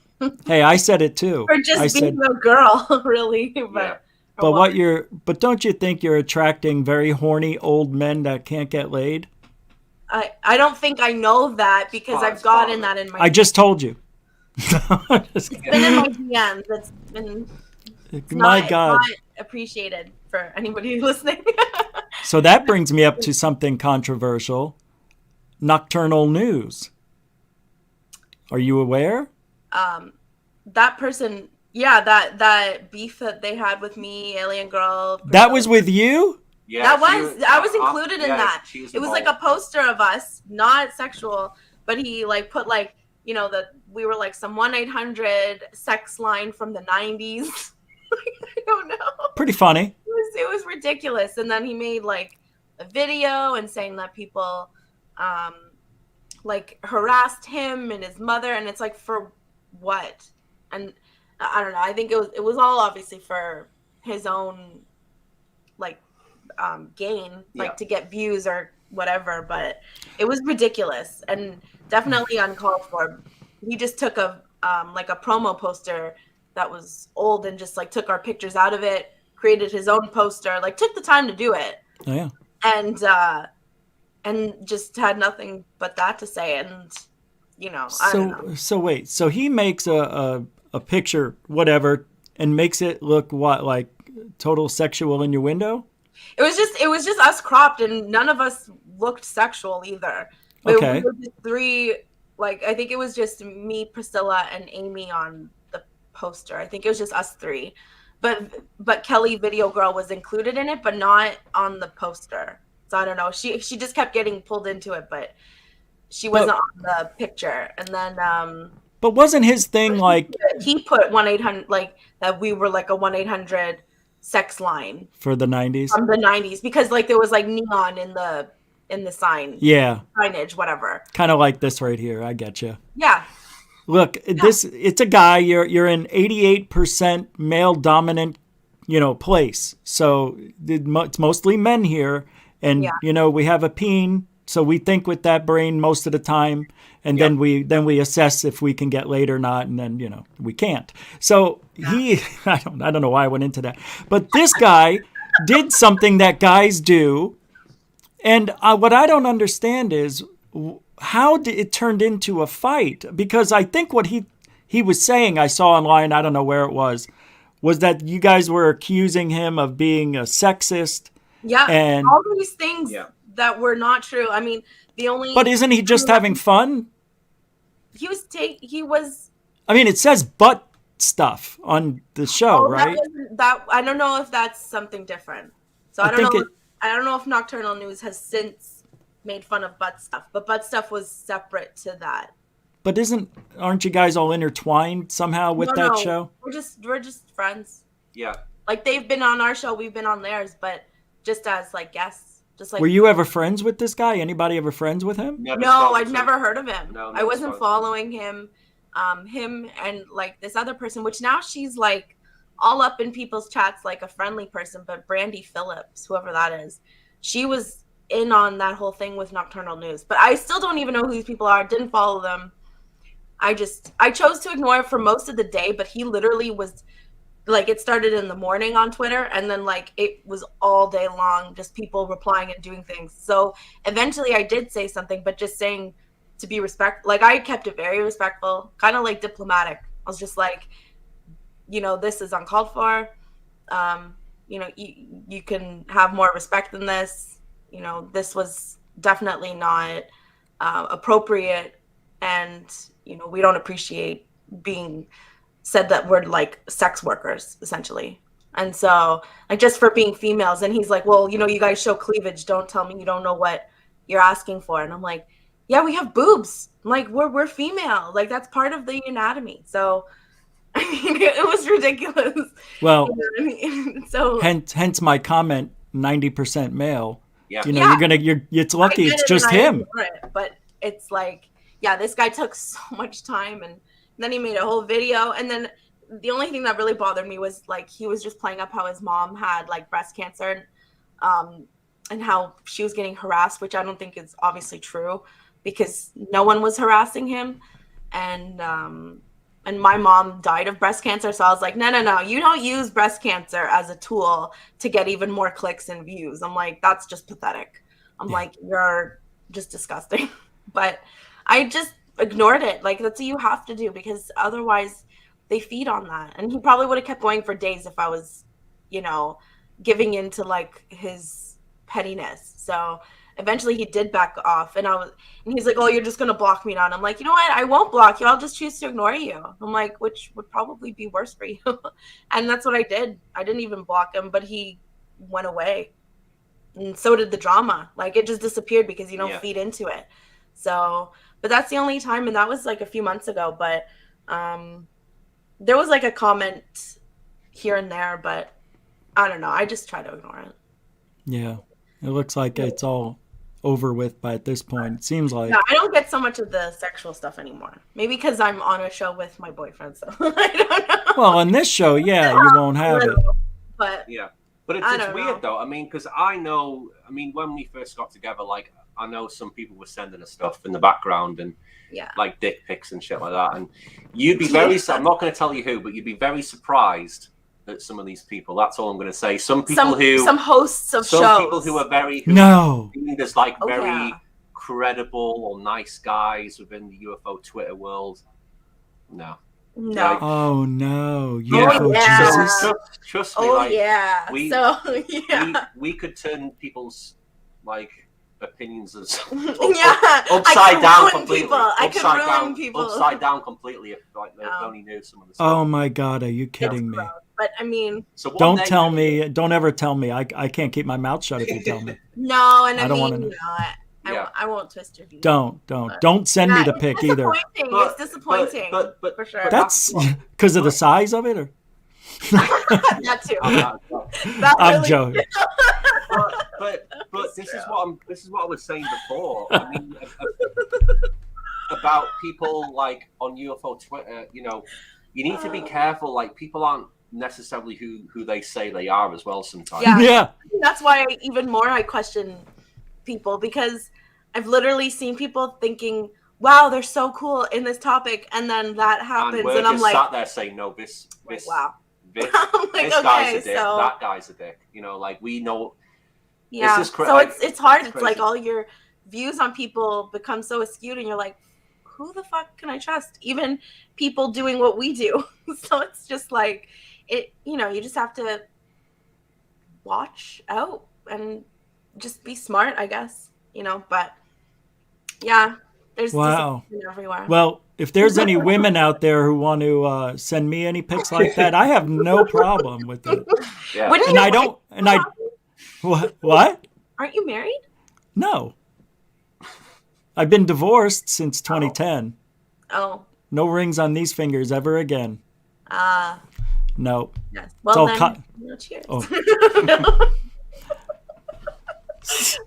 Hey, I said it too. Or just being a girl, really. But don't you think you're attracting very horny old men that can't get laid? I don't think I know that because I've gotten that in my... I just told you. It's been in my DMs. It's been not appreciated for anybody listening. So that brings me up to something controversial. Nocturnal news. Are you aware? That person, that beef that they had with me, Alien Girl. That was with you? Yeah, I was included in that. It was like a poster of us, not sexual, but he like put like, you know, that we were like some 1-800 sex line from the 90s. I don't know. Pretty funny. It was ridiculous. And then he made like a video and saying that people like harassed him and his mother, and it's like, for what? And I don't know. I think it was all obviously for his own like gain, like to get views or whatever, but it was ridiculous and definitely uncalled for. He just took a like a promo poster that was old and just like took our pictures out of it, created his own poster, like took the time to do it. Oh yeah. And just had nothing but that to say. And you know, I don't know. So wait, so he makes a picture, whatever, and makes it look what, like total sexual in your window? It was just us cropped, and none of us looked sexual either. Okay. We were just three, like I think it was just me, Priscilla, and Amy on the poster. I think it was just us three. but Kelly Video Girl was included in it, but not on the poster. So I don't know. She just kept getting pulled into it, but she wasn't on the picture. And then But wasn't his thing like he put 1-800 like that we were like a 1-800 sex line for the 90s? from the 90s because like there was like neon in the sign. Yeah. Signage, whatever. Kind of like this right here. I get you. Yeah. Look, it's a guy. You're in 88% male dominant, place. So it's mostly men here, and we have a peen, so we think with that brain most of the time, and then we assess if we can get laid or not, and then we can't. So I don't know why I went into that, but this guy did something that guys do, and what I don't understand is how did it turned into a fight? Because I think what he was saying, I saw online, I don't know where it was that you guys were accusing him of being a sexist. Yeah, and all these things that were not true. I mean, But isn't he just having fun? He was. I mean, it says butt stuff on the show, right? That I don't know if that's something different. So I don't know if Nocturnal News has since made fun of butt stuff, but butt stuff was separate to that. But aren't you guys all intertwined somehow with that show? We're just friends. Yeah. Like they've been on our show, we've been on theirs, but just as like guests. Just like. Were you ever friends with this guy? Anybody ever friends with him? No, I'd never heard of him. No, I wasn't following him. Him and like this other person, which now she's like all up in people's chats like a friendly person, but Brandy Phillips, whoever that is, she was in on that whole thing with Nocturnal News. But I still don't even know who these people are. Didn't follow them. I chose to ignore it for most of the day, but he literally was like, it started in the morning on Twitter, and then like it was all day long, just people replying and doing things. So eventually I did say something, but just saying to be like I kept it very respectful, kind of like diplomatic. I was just like, this is uncalled for. You can have more respect than this. This was definitely not appropriate, and we don't appreciate being said that we're like sex workers essentially. And so like just for being females, and he's like, well, you guys show cleavage, don't tell me you don't know what you're asking for. And I'm like, yeah, we have boobs. I'm like, we're female, like that's part of the anatomy. So I mean, it was ridiculous. Well, So hence my comment, 90% male. Yeah. It's lucky it's just him. But it's like, this guy took so much time, and then he made a whole video. And then the only thing that really bothered me was like he was just playing up how his mom had like breast cancer, and how she was getting harassed, which I don't think is obviously true because no one was harassing him. And my mom died of breast cancer. So I was like, no, you don't use breast cancer as a tool to get even more clicks and views. I'm like, that's just pathetic. I'm like, you're just disgusting. But I just ignored it. Like, that's what you have to do, because otherwise they feed on that. And he probably would have kept going for days if I was, giving into like his pettiness. So eventually he did back off, and he's like, oh, you're just going to block me now. And I'm like, you know what? I won't block you. I'll just choose to ignore you. I'm like, which would probably be worse for you. And that's what I did. I didn't even block him, but he went away. And so did the drama. Like, it just disappeared because you don't feed into it. So, but that's the only time. And that was like a few months ago. But there was like a comment here and there, but I don't know. I just try to ignore it. Yeah. It looks like it's all over with by at this point. It seems like. No, I don't get so much of the sexual stuff anymore. Maybe because I'm on a show with my boyfriend, so I don't know. Well, on this show, you won't have it. But yeah, but it's weird though. I mean, because when we first got together, like I know some people were sending us stuff in the background and like dick pics and shit like that, and you'd be very. I'm not going to tell you who, but you'd be very surprised at some of these people. That's all I'm going to say. Some hosts of shows. Some people who are very there's like very credible or nice guys within the UFO Twitter world. No. Like, oh no! UFO Jesus. Trust me. We could turn people's like opinions as upside down completely. Upside down completely if like they only knew some of the stuff. Oh my god! Are you kidding me? But I mean, So one Don't day- tell me. Don't ever tell me. I can't keep my mouth shut if you tell me. no, and I don't mean, wanna know. Yeah. I won't twist your view. Don't send me the pic either. It's disappointing. But for sure. That's because of the size of it, or That too. That I'm really- joking. but this is what I was saying before. I mean, about people like on UFO Twitter. You know, you need to be careful. Like, people aren't necessarily who they say they are as well. Sometimes. Yeah. Yeah. That's why I question people, because I've literally seen people thinking, "Wow, they're so cool in this topic," and then that happens, we're and I'm just like, sat there saying, "No, this "Wow." this, I'm like, this guy's a okay, dick. so That guy's a dick." You know, like, we know. yeah. This is So it's hard. It's crazy. like all your views on people become so skewed, and you're like, "Who the fuck can I trust?" Even people doing what we do. So it's just like it. You know, you just have to watch out and just be smart, I guess. You know, but yeah, there's Wow. disappointment everywhere. Well, if there's any women out there who want to send me any pics like that, I have no problem with it. Yeah. Wouldn't And you I don't. And I. What? Aren't you married? No. I've been divorced since 2010. Oh, No rings on these fingers ever again. No. yes. all Well then, cut. cheers. Oh.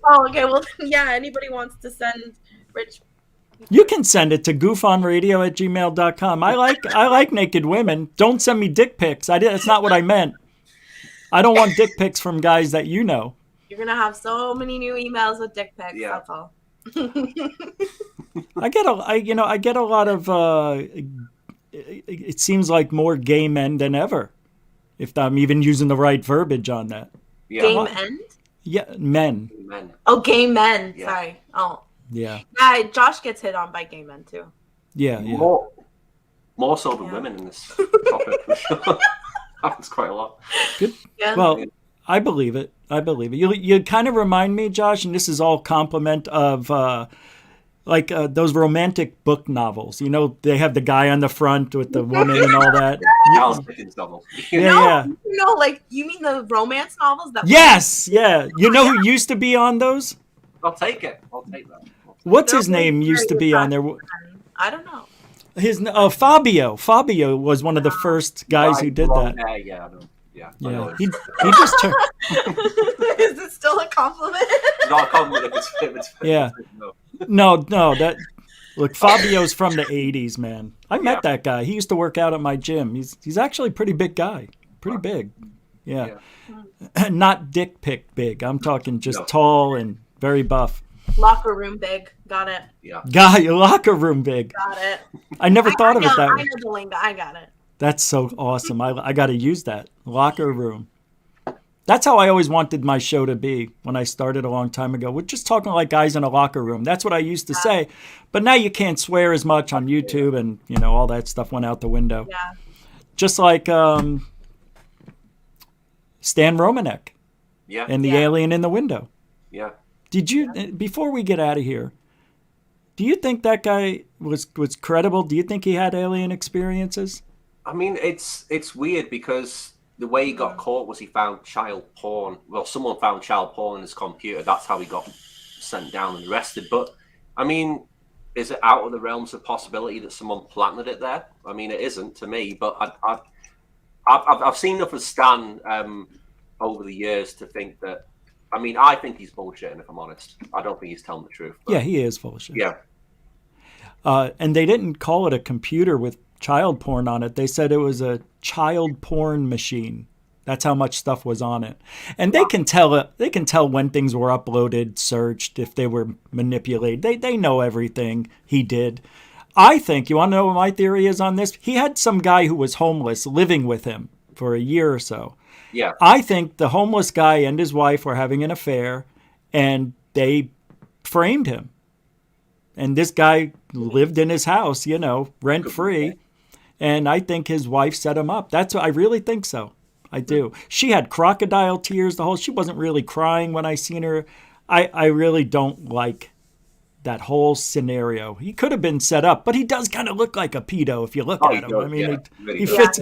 Oh, okay. Well, yeah. Anybody wants to send Rich? You can send it to goofonradio@gmail.com. I like naked women. Don't send me dick pics. That's not what I meant. I don't want dick pics from guys that you know. You're gonna have so many new emails with dick pics. Yeah. That's all. I get a lot of. It seems like more gay men than ever, if I'm even using the right verbiage on that. Yeah. Game end? Yeah, men. Men. Oh, gay men. Yeah. Sorry. Oh, Yeah, yeah. Josh gets hit on by gay men too. yeah. More so than Yeah. women in this topic. Happens quite a lot. Good. Yeah. Well, I believe it. You kind of remind me, Josh, and this is all compliment of those romantic book novels. You know, they have the guy on the front with the woman and all that. Charles Dickens novel. Yeah. No, like you mean the romance novels that? Yes, yeah. You know who used to be on those? I'll take it. I'll take that. What's his name used to be on there? I don't know. Fabio. Fabio was one of the first guys who did that. Yeah, yeah, I know. Yeah. I Yeah, know. he just turned. Is it still a compliment? Not a compliment if it's Yeah. No. No, that look, Fabio's from the 80s, man. I met that guy. He used to work out at my gym. He's actually a pretty big guy. Pretty big. Yeah. Not dick pic big. I'm talking just tall and very buff. Locker room big. Got it. Yeah. Guy, locker room big. Got it. I never thought of it that I way. know the lingo. I got it. That's so awesome. I got to use that. Locker room. That's how I always wanted my show to be when I started a long time ago. We're just talking like guys in a locker room. That's what I used to say. But now you can't swear as much on YouTube, and all that stuff went out the window. Yeah. Just like Stan Romanek Yeah. and the alien in the window. Yeah. Did you, before we get out of here, do you think that guy was credible? Do you think he had alien experiences? I mean, it's weird because the way he got caught was he found child porn. Well, someone found child porn in his computer. That's how he got sent down and arrested. But, I mean, is it out of the realms of possibility that someone planted it there? I mean, it isn't to me. But I've seen enough of Stan over the years to think that. I mean, I think he's bullshitting, if I'm honest. I don't think he's telling the truth. But, Yeah, he is full of shit. Yeah. And they didn't call it a computer with child porn on it. They said it was a child porn machine. That's how much stuff was on it. And they can tell when things were uploaded, searched, if they were manipulated. They know everything he did. I think, you want to know what my theory is on this? He had some guy who was homeless living with him for a year or so. Yeah. I think the homeless guy and his wife were having an affair, and they framed him. And this guy lived in his house, rent free. And I think his wife set him up. I really think so. I do. She had crocodile tears. She wasn't really crying when I seen her. I really don't like that whole scenario. He could have been set up, but he does kind of look like a pedo if you look at him. Does, I mean, really he does. fits.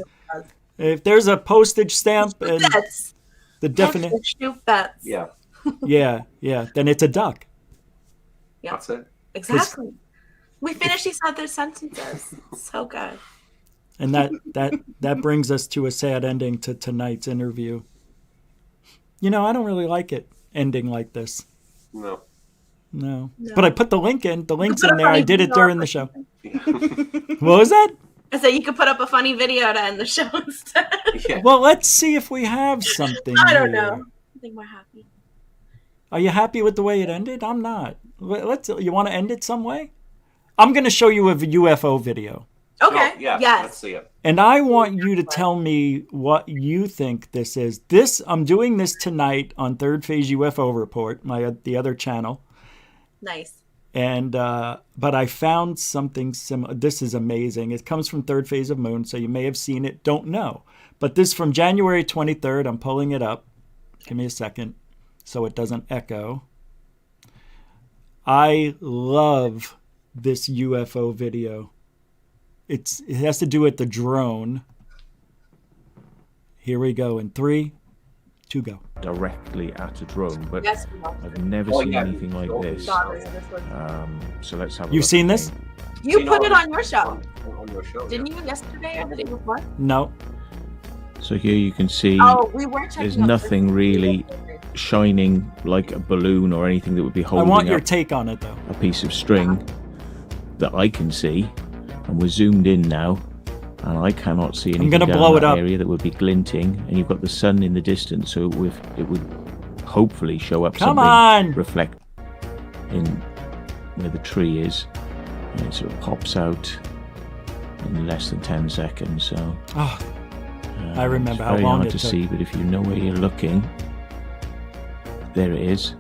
If there's a postage stamp and Bets. the definition, Shoot bets. Yeah, yeah, then it's a duck. Yep. that's it. Exactly. We finished these other sentences. So good. And that brings us to a sad ending to tonight's interview. You know, I don't really like it ending like this. No. No. No. But I put the link in. The link's put in a there. I funny did it video during up the or show. something. What was that? I said you could put up a funny video to end the show instead. Yeah. Well, let's see if we have something. I don't here. know. I think we're happy. Are you happy with the way it ended? I'm not. You want to end it some way? I'm going to show you a UFO video. Okay. Oh, yeah. Let's Yes. see it. And I want you to tell me what you think this is. I'm doing this tonight on Third Phase UFO Report, the other channel. Nice. And but I found something similar. This is amazing. It comes from Third Phase of Moon, so you may have seen it. Don't know. But this is from January 23rd. I'm pulling it up. Give me a second so it doesn't echo. I love this UFO video. It has to do with the drone. Here we go in 3, 2, go. Directly at a drone, but Yes, we know. I've never Oh, seen yeah. anything like this. Daughters, this one. So let's have a You've look seen this? again. You put it on your show. On your show. Didn't you yesterday or the day before? No. So here you can see Oh, we were checking. there's out nothing this. really shining like a balloon or anything that would be I holding want your up take on it, though. a piece of string that I can see. And we're zoomed in now, and I cannot see anything gonna down blow it that up. area that would be glinting. And you've got the sun in the distance, so it would hopefully show up Come something on! reflect in where the tree is, and it sort of pops out in less than 10 seconds. So Oh, I remember it's how very long hard it to took. see, but if you know where you're looking, there it is,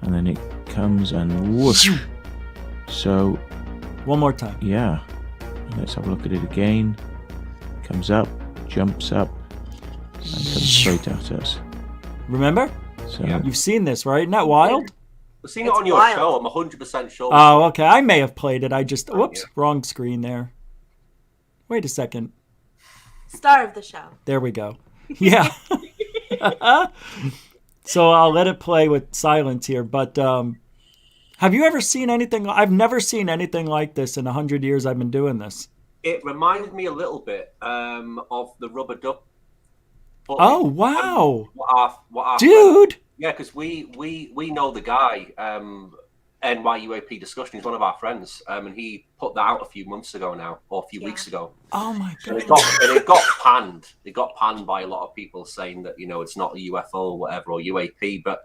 and then it comes and whoosh. So one more time. yeah, let's have a look at it again. Comes up, jumps up, and comes straight at us. Remember? So Yeah. You've seen this, right? Isn't that wild? I've seen it It's on your wild. show. I'm 100% sure. Oh, okay. I may have played it. I just, Oh, whoops, yeah. wrong screen there. Wait a second. Star of the show. There we go. Yeah. So I'll let it play with silence here. But have you ever seen anything? I've never seen anything like this in 100 years I've been doing this. It reminded me a little bit of the rubber duck. But Oh, wow. what our Dude. Yeah, because we know the guy, NYUAP Discussion. He's one of our friends, and he put that out a few months ago now, or a few weeks ago. Oh, my And God. it got panned. It got panned by a lot of people saying that, you know, it's not a UFO or whatever, or UAP. But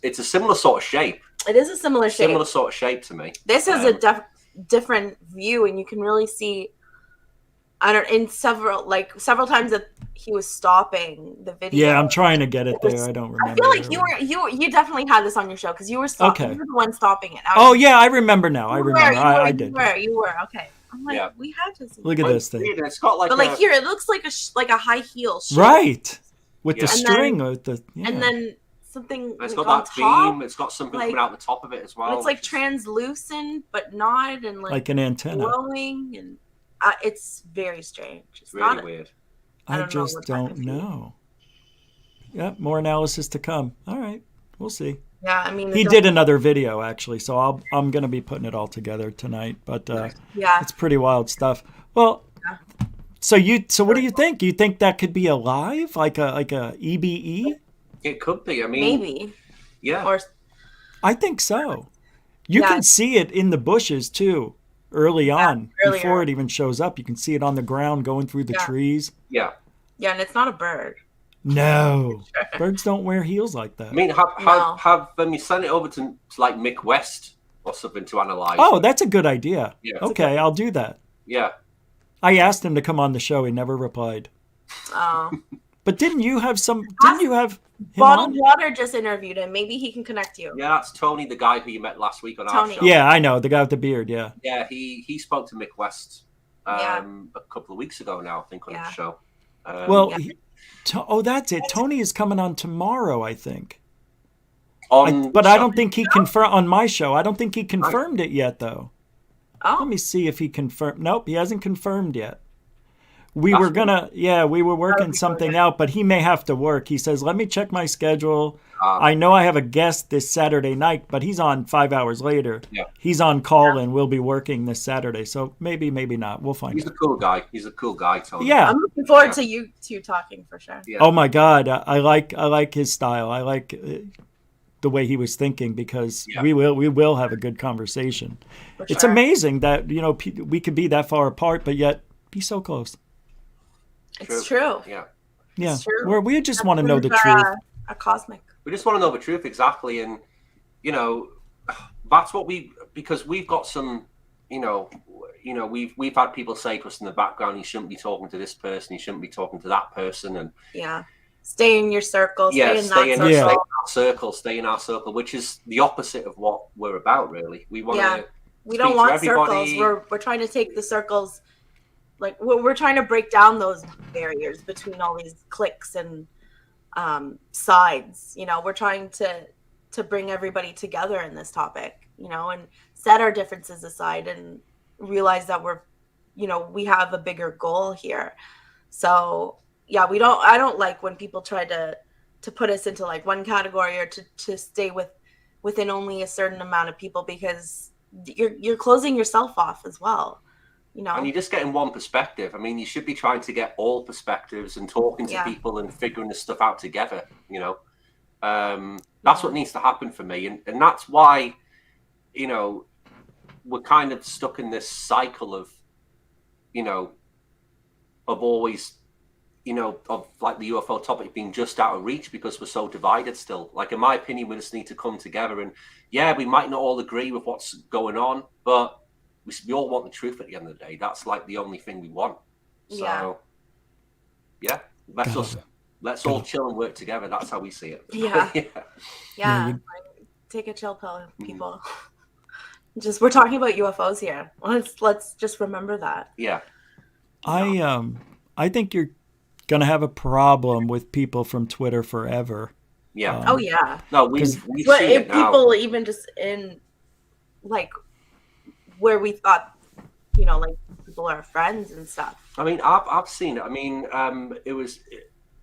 it's a similar sort of shape. It is a similar shape. Similar sort of shape to me. This is a different view, and you can really see. Several times that he was stopping the video. Yeah, I'm trying to get it there. I don't remember. I feel like you definitely had this on your show because you were stopping. Okay. You were the one stopping it. Oh, yeah, I remember now. I You were, remember. you I were, did. You were. Okay. I'm like, Yeah. we had to see. Look at that. this thing. It's got like But here, it looks like a high heel. Shoe. Right. With the Yeah. And then- string. With the, yeah. And then something it's like got on that top. beam. It's got something like- coming out the top of it as well. And it's like which is- translucent, but not, and like an antenna. glowing, and it's very strange. It's really not. weird. I I don't know just what that don't could be. know. Yeah, more analysis to come. All right, we'll see. Yeah, I mean, He did another video actually, so I'm gonna be putting it all together tonight. But Yeah, it's pretty wild stuff. Well, so what do you think? Do you think that could be alive, like a EBE? It could be. I mean, maybe. yeah. Or I think so. You Yeah. can see it in the bushes too, early on, earlier. before it even shows up. You can see it on the ground going through the Yeah. trees. Yeah. yeah, and it's not a bird. No, birds don't wear heels like that. I mean, No. have you sent it over to like Mick West or something to analyze? Oh, that's a good idea. Yeah. Okay, I'll do that. Yeah. I asked him to come on the show. He never replied. Oh, But didn't you have him Bottled on? Water just interviewed him. Maybe he can connect you. Yeah, that's Tony, the guy who you met last week on our Tony. show. Yeah, I know. The guy with the beard, yeah. Yeah, he spoke to Mick West Yeah. a couple of weeks ago now, I think, on Yeah. his show. Well, Yeah. that's it. Tony is coming on tomorrow, I think. but I don't think he confirmed on my show. I don't think he confirmed it yet, though. Let Oh, me see if he confirmed. Nope, he hasn't confirmed yet. we were gonna, we were That would working be something brilliant. out, but he may have to work. He says, let me check my schedule. Ah. I know I have a guest this Saturday night, but he's on 5 hours later. Yeah. He's on call and we'll be working this Saturday. So maybe not. We'll find He's a out. cool guy. He's a cool guy, Tony. Yeah. I'm looking forward Yeah. to you two talking for sure. Yeah. Oh my God. I like his style. I like the way he was thinking, because Yeah. we will have a good conversation. For It's sure. amazing that, we could be that far apart, but yet be so close. It's true. Yeah. Yeah. It's true. We just want to know the Humans truth. are, a cosmic. We just want to know the truth exactly, and that's what because we've got some, we've had people say to us in the background, you shouldn't be talking to this person, you shouldn't be talking to that person, and Yeah. Stay in your circle. yeah, Stay in that Yeah. circle. stay in our circle, which is the opposite of what we're about, really. We want Yeah. to. We don't speak to want everybody. circles. We're trying to take the circles, like we're trying to break down those barriers between all these cliques and sides. We're trying to bring everybody together in this topic, and set our differences aside and realize that we have a bigger goal here. So yeah, I don't like when people try to put us into like one category, or to stay within only a certain amount of people, because you're closing yourself off as well. And you're just getting one perspective. I mean, you should be trying to get all perspectives and talking to Yeah. people and figuring this stuff out together. That's what needs to happen for me, and that's why, we're kind of stuck in this cycle of, of always, of like the UFO topic being just out of reach because we're so divided still. Like, in my opinion, we just need to come together, and we might not all agree with what's going on, but we all want the truth at the end of the day. That's like the only thing we want. So, let's all chill and work together. That's how we see it. Yeah. Yeah, Yeah, you- like, take a chill pill, people. We're talking about UFOs here. Let's just remember that. Yeah. I think you're gonna have a problem with people from Twitter forever. Yeah. Oh yeah. No, we've But seen if it now. people even just in like where we thought, like people are friends and stuff. I mean, I've seen it. I mean, it was.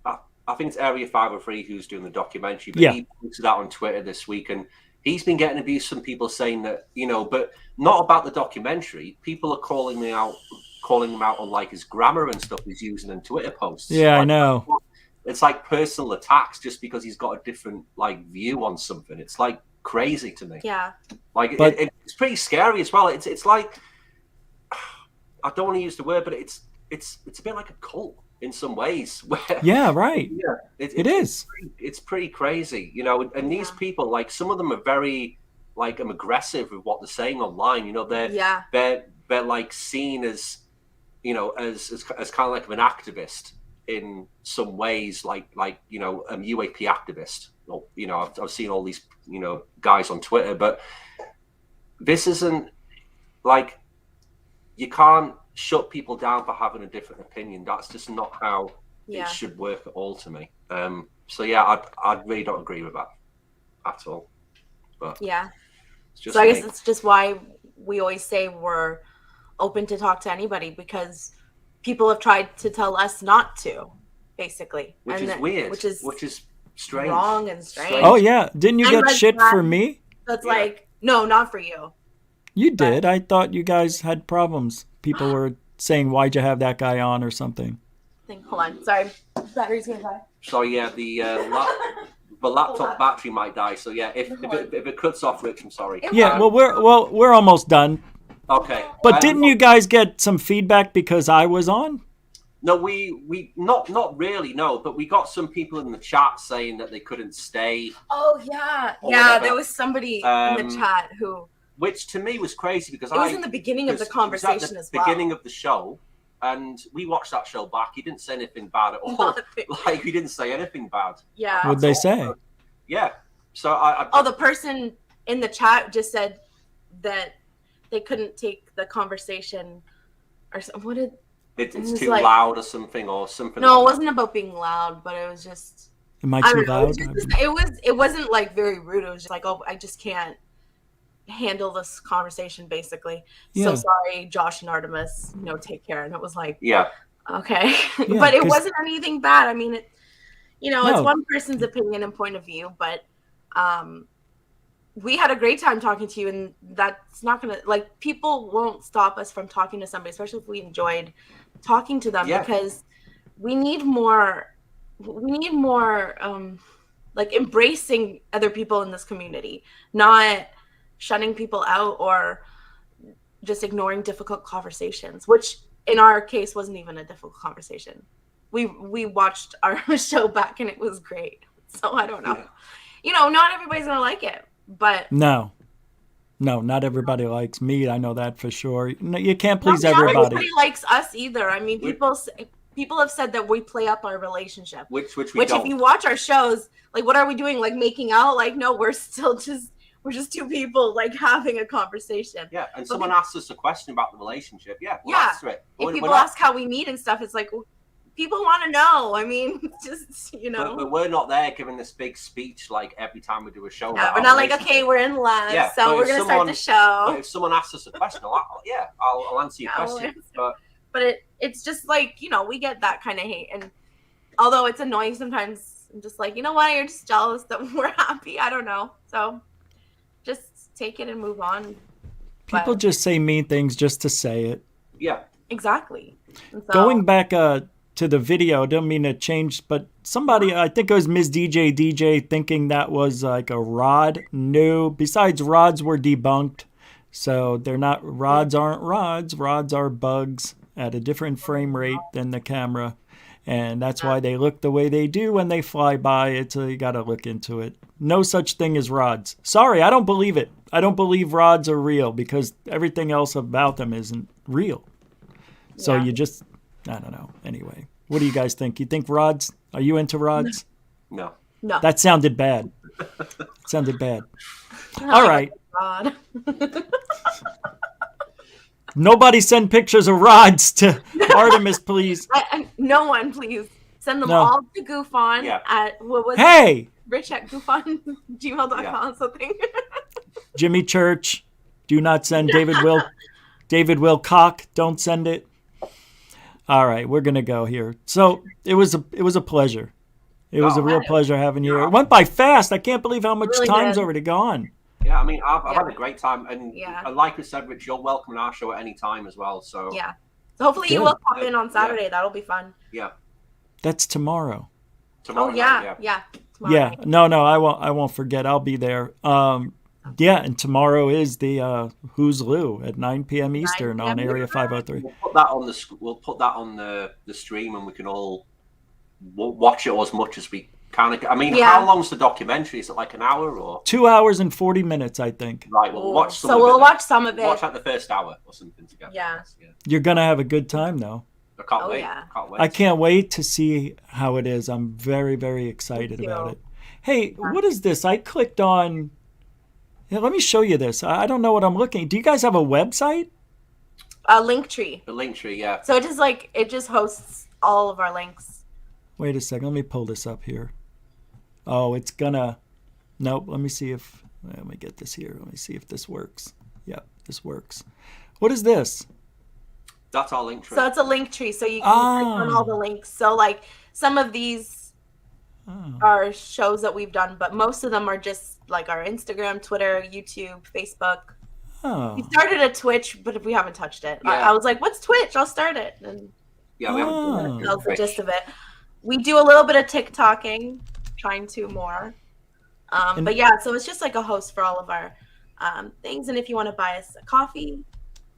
I think it's Area 503 who's doing the documentary, but he posted that on Twitter this week, and he's been getting abuse from people saying that, but not about the documentary. People are calling him out on like his grammar and stuff he's using in Twitter posts. Yeah, like, I know. It's like personal attacks just because he's got a different like view on something. It's like crazy to me. Yeah. Like, But- it's pretty scary as well. It's like, I don't want to use the word, but it's a bit like a cult in some ways. Where, Yeah, right. yeah, It is. It's pretty crazy, And these people, like, some of them are very like aggressive with what they're saying online. They're like seen as, as kind of like an activist in some ways, like UAP activist. Or, I've seen all these guys on Twitter, but this isn't like, you can't shut people down for having a different opinion. That's just not how it should work at all to me. So yeah, I really don't agree with that at all. But Yeah. it's just So I me. guess it's just why we always say we're open to talk to anybody, because people have tried to tell us not to, basically. Which And is weird. Which is strange. wrong and strange. Oh yeah, didn't you And get red shit flag. for me? So it's Yeah. like, no, not for you. You did. I thought you guys had problems. People were saying, "Why'd you have that guy on?" or something. Hold on. Sorry. Battery's gonna die. So yeah, the laptop battery might die. So yeah, if it cuts off, Rich, I'm sorry. Yeah. We're almost done. Okay. But didn't you guys get some feedback because I was on? No, we not really, no. But we got some people in the chat saying that they couldn't stay, Oh yeah. Or Yeah, whatever. there was somebody in the chat who which to me was crazy because it was in the beginning of the conversation as well. beginning of the show, and we watched that show back. He didn't say anything bad at all. Nothing. Like, he didn't say anything bad. Yeah. What'd they say? Yeah. So I Oh, the person in the chat just said that they couldn't take the conversation or something. What did it's was too like- loud or something or something. No, it like wasn't about being loud, but it was just Am I I too don't know. loud? It wasn't like very rude. It was just like, oh, I just can't handle this conversation basically. Yeah. So sorry, Josh and Artemis, take care. And it was like, Yeah. Okay. Yeah, But it 'cause- wasn't anything bad. I mean, it's No. one person's opinion and point of view, but we had a great time talking to you, and that's not gonna, like, people won't stop us from talking to somebody, especially if we enjoyed talking to them, Yeah. because we need more like embracing other people in this community, not shutting people out or just ignoring difficult conversations, which in our case wasn't even a difficult conversation. We watched our show back and it was great. So I don't know. Yeah. Not everybody's gonna like it, but No, not everybody likes me. I know that for sure. No, you can't please not everybody. everybody likes us either. I mean, people have said that we play up our relationship. Which we Which don't. if you watch our shows, like, what are we doing? Like, making out? Like, no, we're just two people, like, having a conversation. Yeah, and someone asks us a question about the relationship. Yeah, we'll Yeah. answer it. If We're people not- ask how we meet and stuff, it's like, people want to know. I mean, just, But we're not there giving this big speech like every time we do a show. Yeah, about we're our not like, relationship. okay, we're in love, Yeah, so but we're if gonna start the But show. if someone asks us a question, I'll answer your Yeah, we'll question. answer. But it's just like, we get that kind of hate, and although it's annoying sometimes, I'm just like, you know what, you're just jealous that we're happy. I don't know, so just take it and move on. People But- just say mean things just to say it. Yeah, exactly. And so, Going back to the video, I don't mean to change, but somebody, I think it was Ms. DJ, thinking that was like a rod. No, besides, rods were debunked. So they're not, rods aren't rods. Rods are bugs at a different frame rate than the camera. And that's why they look the way they do when they fly by. You got to look into it. No such thing as rods. Sorry, I don't believe it. I don't believe rods are real because everything else about them isn't real. So Yeah. you just, I don't know. Anyway, what do you guys think? You think rods? Are you into rods? no. no. That sounded bad. Sounded bad. Not All like right. God. Nobody send pictures of rods to Artemis, please. No one, please. Send them No. all to Goofon Yeah. at, what was Hey, rich at goofon@gmail.com, Yeah. something. Jimmy Church, do not send David Wilcock, don't send it. All right, we're gonna go here. So it was a pleasure. It was a real pleasure having you here. It went by fast. I can't believe how much Really time's did. already gone. Yeah, I mean, I've Yeah. had a great time, and Yeah. like we said, Rich, you're welcome in our show at any time as well. So Yeah. So hopefully you Good. will pop in on Saturday. That'll be fun. yeah, That's tomorrow. tomorrow Oh, night, yeah. Tomorrow Yeah, night. no, I won't forget. I'll be there. Yeah, and tomorrow is the Who's Lou at 9 p.m. Eastern 9 on p.m. Area 503. We'll put that on the stream, and we can all watch it as much as we can. I mean, Yeah. how long's the documentary? Is it like an hour or? 2 hours and 40 minutes, I think. Right, we'll watch some. So of we'll it. watch some of it. Watch like the first hour or something together. Yeah. You're gonna have a good time, though. I can't Oh, wait. yeah. Can't wait. I can't wait to see how it is. I'm very, very excited Me too. about it. Hey, what is this? I clicked on. Yeah, let me show you this. I don't know what I'm looking. Do you guys have a website? Linktree. The link tree, yeah. So it just hosts all of our links. Wait a second. Let me pull this up here. Oh, it's gonna. Nope. Let me see if. Let me get this here. Let me see if this works. Yep, this works. What is this? That's our link tree. So it's a link tree, so you can click on all the links. So like some of these are shows that we've done, but most of them are just like our Instagram, Twitter, YouTube, Facebook. Oh. We started a Twitch, but we haven't touched it. Yeah. I was like, "What's Twitch? I'll start it." And Yeah, we haven't Oh. done it. that was the gist of it. We do a little bit of TikToking, trying to more. But yeah, so it's just like a host for all of our things. And if you want to buy us a coffee,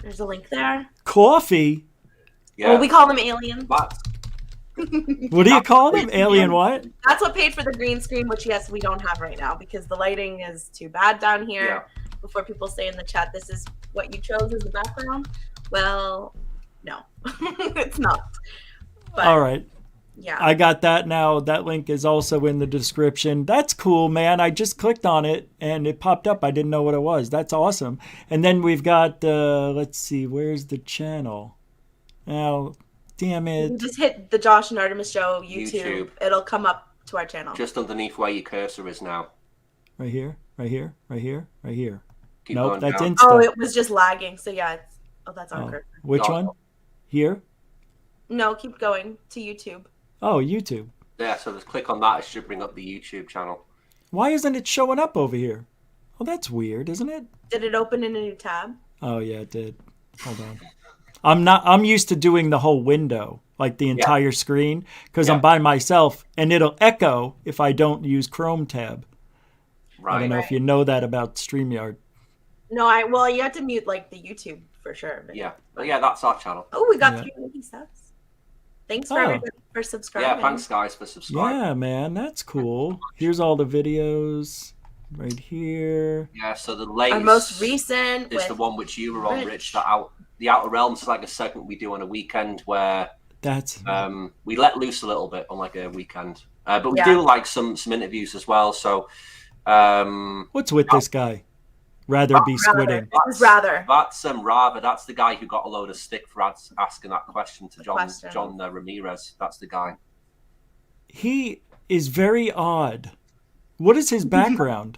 there's a link there. Coffee? Yeah. Well, we call them aliens. But What do you call them? Alien what? That's what paid for the green screen, which yes, we don't have right now because the lighting is too bad down here. Yeah. Before people say in the chat, this is what you chose as the background. Well, no, it's not. But All right. yeah, I got that now. That link is also in the description. That's cool, man. I just clicked on it and it popped up. I didn't know what it was. That's awesome. And then we've got, let's see, where's the channel? Now, damn you it. just hit the Josh and Artemis Show YouTube. YouTube. It'll come up to our channel. just underneath where your cursor is now. Right here, right here, right here, right here. Keep Nope, going that's down. Insta. Oh, it was just lagging. So yeah, that's our Oh, cursor. which No. one? Here? No, keep going to YouTube. Oh, YouTube. Yeah, so just click on that. It should bring up the YouTube channel. Why isn't it showing up over here? Oh, that's weird, isn't it? Did it open in a new tab? Oh yeah, it did. Hold on. I'm used to doing the whole window, like the entire screen, because I'm by myself, and it'll echo if I don't use Chrome tab. Right. I don't know if you know that about StreamYard. No, you have to mute like the YouTube for sure. But... But yeah, that's our channel. Oh, we got 3 subs. Thanks for everybody for subscribing. Yeah, thanks guys for subscribing. Yeah, man, that's cool. Here's all the videos right here. Yeah, so the latest, our most recent is the one which you were on, Rich. The Outer Realms is like a segment we do on a weekend where we let loose a little bit on like a weekend, but we do like some interviews as well. So what's with this guy? Rather be squidding. That's Rather. That's the guy who got a load of stick for asking that question to John Ramirez. That's the guy. He is very odd. What is his background?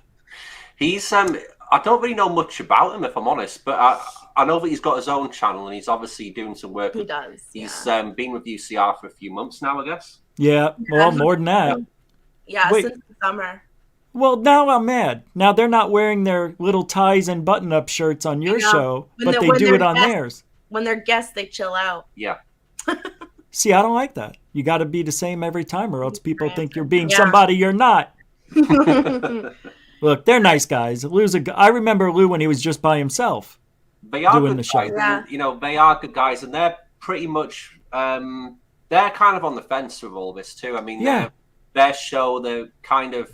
He's I don't really know much about him, if I'm honest, but I know that he's got his own channel and he's obviously doing some work. He does. He's been with UCR for a few months now, I guess. Yeah, well, more than that. Yeah, since the summer. Well, now I'm mad. Now they're not wearing their little ties and button-up shirts on your show, but they do it on theirs. When they're guests, they chill out. Yeah. See, I don't like that. You got to be the same every time, or else people think you're being somebody you're not. Look, they're nice guys. I remember Lou when he was just by himself doing the show. Yeah. You know, they are good guys, and they're pretty much they're kind of on the fence with all this too. I mean, their show, they're kind of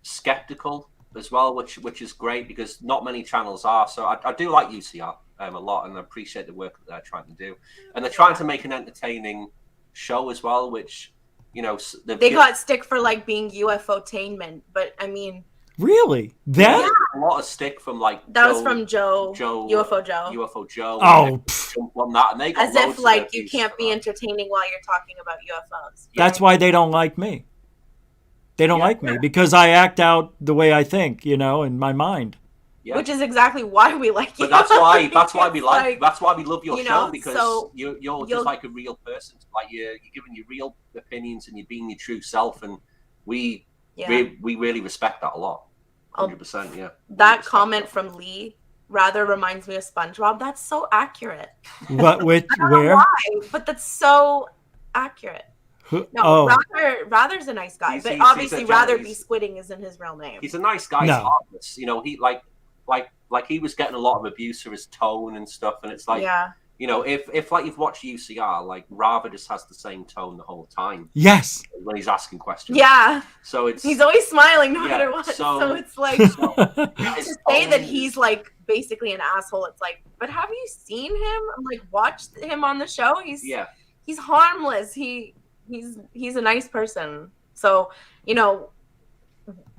skeptical as well, which is great because not many channels are. So I do like UCR a lot, and I appreciate the work that they're trying to do, and they're trying to make an entertaining show as well, which, you know, they got stick for like being UFO-tainment, but I mean, really, that a lot of stick from like was from Joe UFO Joe. Oh, on that, and they got as if like you can't be entertaining while you're talking about UFOs. That's why they don't like me. They don't like me because I act out the way I think, you know, in my mind. Yeah. Which is exactly why we like you. But that's why we love your show, because you're just like a real person. Like you're giving your real opinions and you're being your true self, and we really respect that a lot. 100%, yeah. That comment from Lee rather reminds me of SpongeBob. That's so accurate. What? Where? Why, but that's so accurate. No, Rather's a nice guy, but obviously Rather Be Squidding isn't his real name. He's a nice guy. No. Harmless. You know, he like he was getting a lot of abuse for his tone and stuff, and it's like, you know, if like you've watched UCR, like Rather just has the same tone the whole time. Yes. When he's asking questions. Yeah. So he's always smiling no matter what. So it's like to say that he's like basically an asshole. It's like, but have you seen him? I'm like, watched him on the show. He's harmless. He's a nice person. So, you know,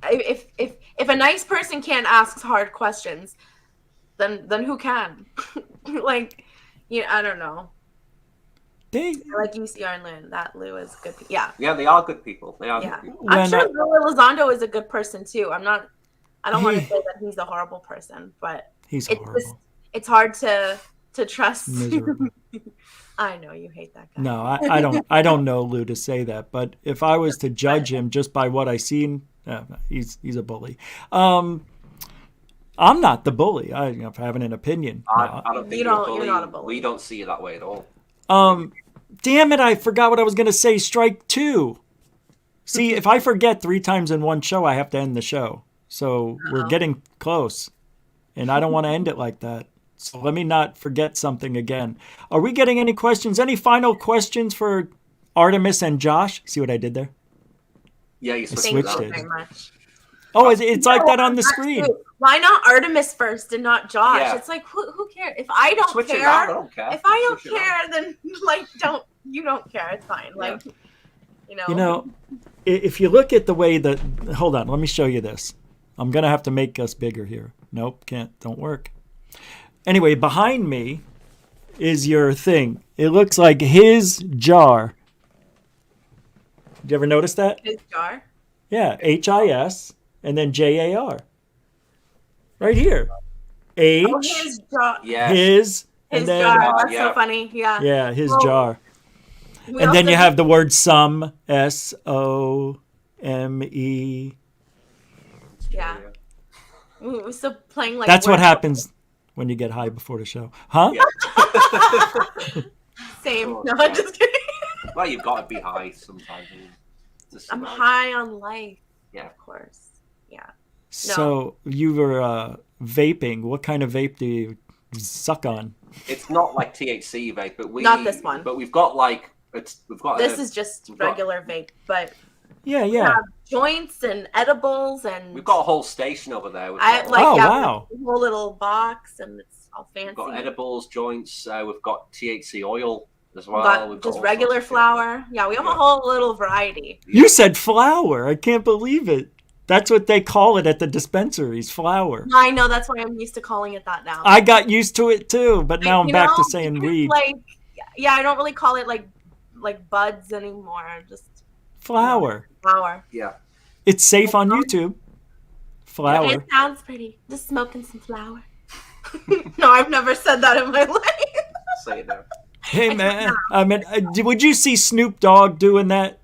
if a nice person can't ask hard questions, then who can? Like, I don't know. I like UCR and Lou. That Lou is good. Yeah, they are good people. They are good people. I'm sure Lou Elizondo is a good person too. I don't want to say that he's a horrible person, but he's horrible. It's hard to trust. I know you hate that guy. No, I don't know Lou to say that, but if I was to judge him just by what I seen, he's a bully. I'm not the bully. I'm having an opinion. I don't think you're not a bully. We don't see it that way at all. Damn it! I forgot what I was going to say. Strike 2. See, if I forget 3 times in one show, I have to end the show. So we're getting close, and I don't want to end it like that. So let me not forget something again. Are we getting any questions? Any final questions for Artemis and Josh? See what I did there? Yeah, you switched it. Very much. Oh, it's like that on the screen. Why not Artemis first and not Josh? Yeah. It's like who cares? If I don't care, I don't care. If I don't care, then like you don't care. It's fine. Like you know, if you look at the way that, hold on, let me show you this. I'm gonna have to make us bigger here. Nope, don't work. Anyway, behind me is your thing. It looks like his jar. Did you ever notice that? His jar? Yeah, HIS and then JAR. Right here. H. Oh, his jar. Yeah. His. And his then, jar. That's so funny. Yeah. Yeah, his jar. And then you have the word some, SOME. Yeah. We're still playing like. That's what happens when you get high before the show, huh? Yeah. Same. Cool. No, I'm just kidding. Well, you've got to be high sometimes. I'm high on life. Yeah, of course. Yeah. So you were vaping. What kind of vape do you suck on? It's not like THC vape, but not this one. But we've got like This is just regular vape, but yeah. We have joints and edibles, and we've got a whole station over there. Wow! A whole little box, and it's all fancy. We've got edibles, joints. We've got THC oil as well. We've got just regular flour. Yeah, we have a whole little variety. You said flour. I can't believe it. That's what they call it at the dispensaries, flour. I know, that's why I'm used to calling it that now. I got used to it too, but now I'm back to saying weed. Like, yeah, I don't really call it like buds anymore. Just flour. Flour. Yeah. It's safe on YouTube. Flour. It sounds pretty. Just smoking some flour. No, I've never said that in my life. Say it now. Hey man, I mean, would you see Snoop Dogg doing that?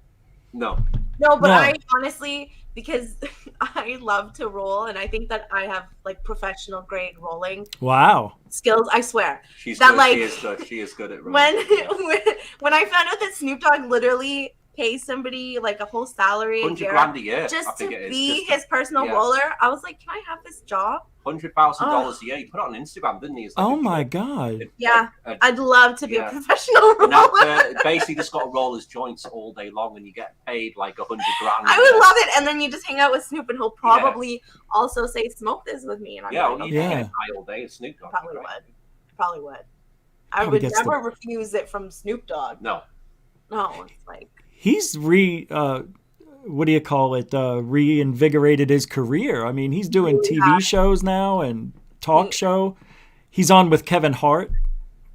No. No, but I honestly, because I love to roll, and I think that I have like professional grade rolling. Wow. Skills, I swear. She's that good. like She is good. She is good at rolling. When I found out that Snoop Dogg literally pays somebody like a whole salary $100,000 a year just to be his personal roller, I was like, can I have this job? $100,000 a year. He put it on Instagram, didn't he? Oh my god! Yeah, I'd love to be a professional roller. Now, basically, just got to roll his joints all day long, and you get paid like $100,000. I would love it, and then you just hang out with Snoop, and he'll probably also say, "Smoke this with me," and I'm like, okay. Get high all day. Snoop Dogg probably would. I would never refuse it from Snoop Dogg. No, it's like he's what do you call it? Reinvigorated his career. I mean, he's doing TV shows now and talk show. He's on with Kevin Hart.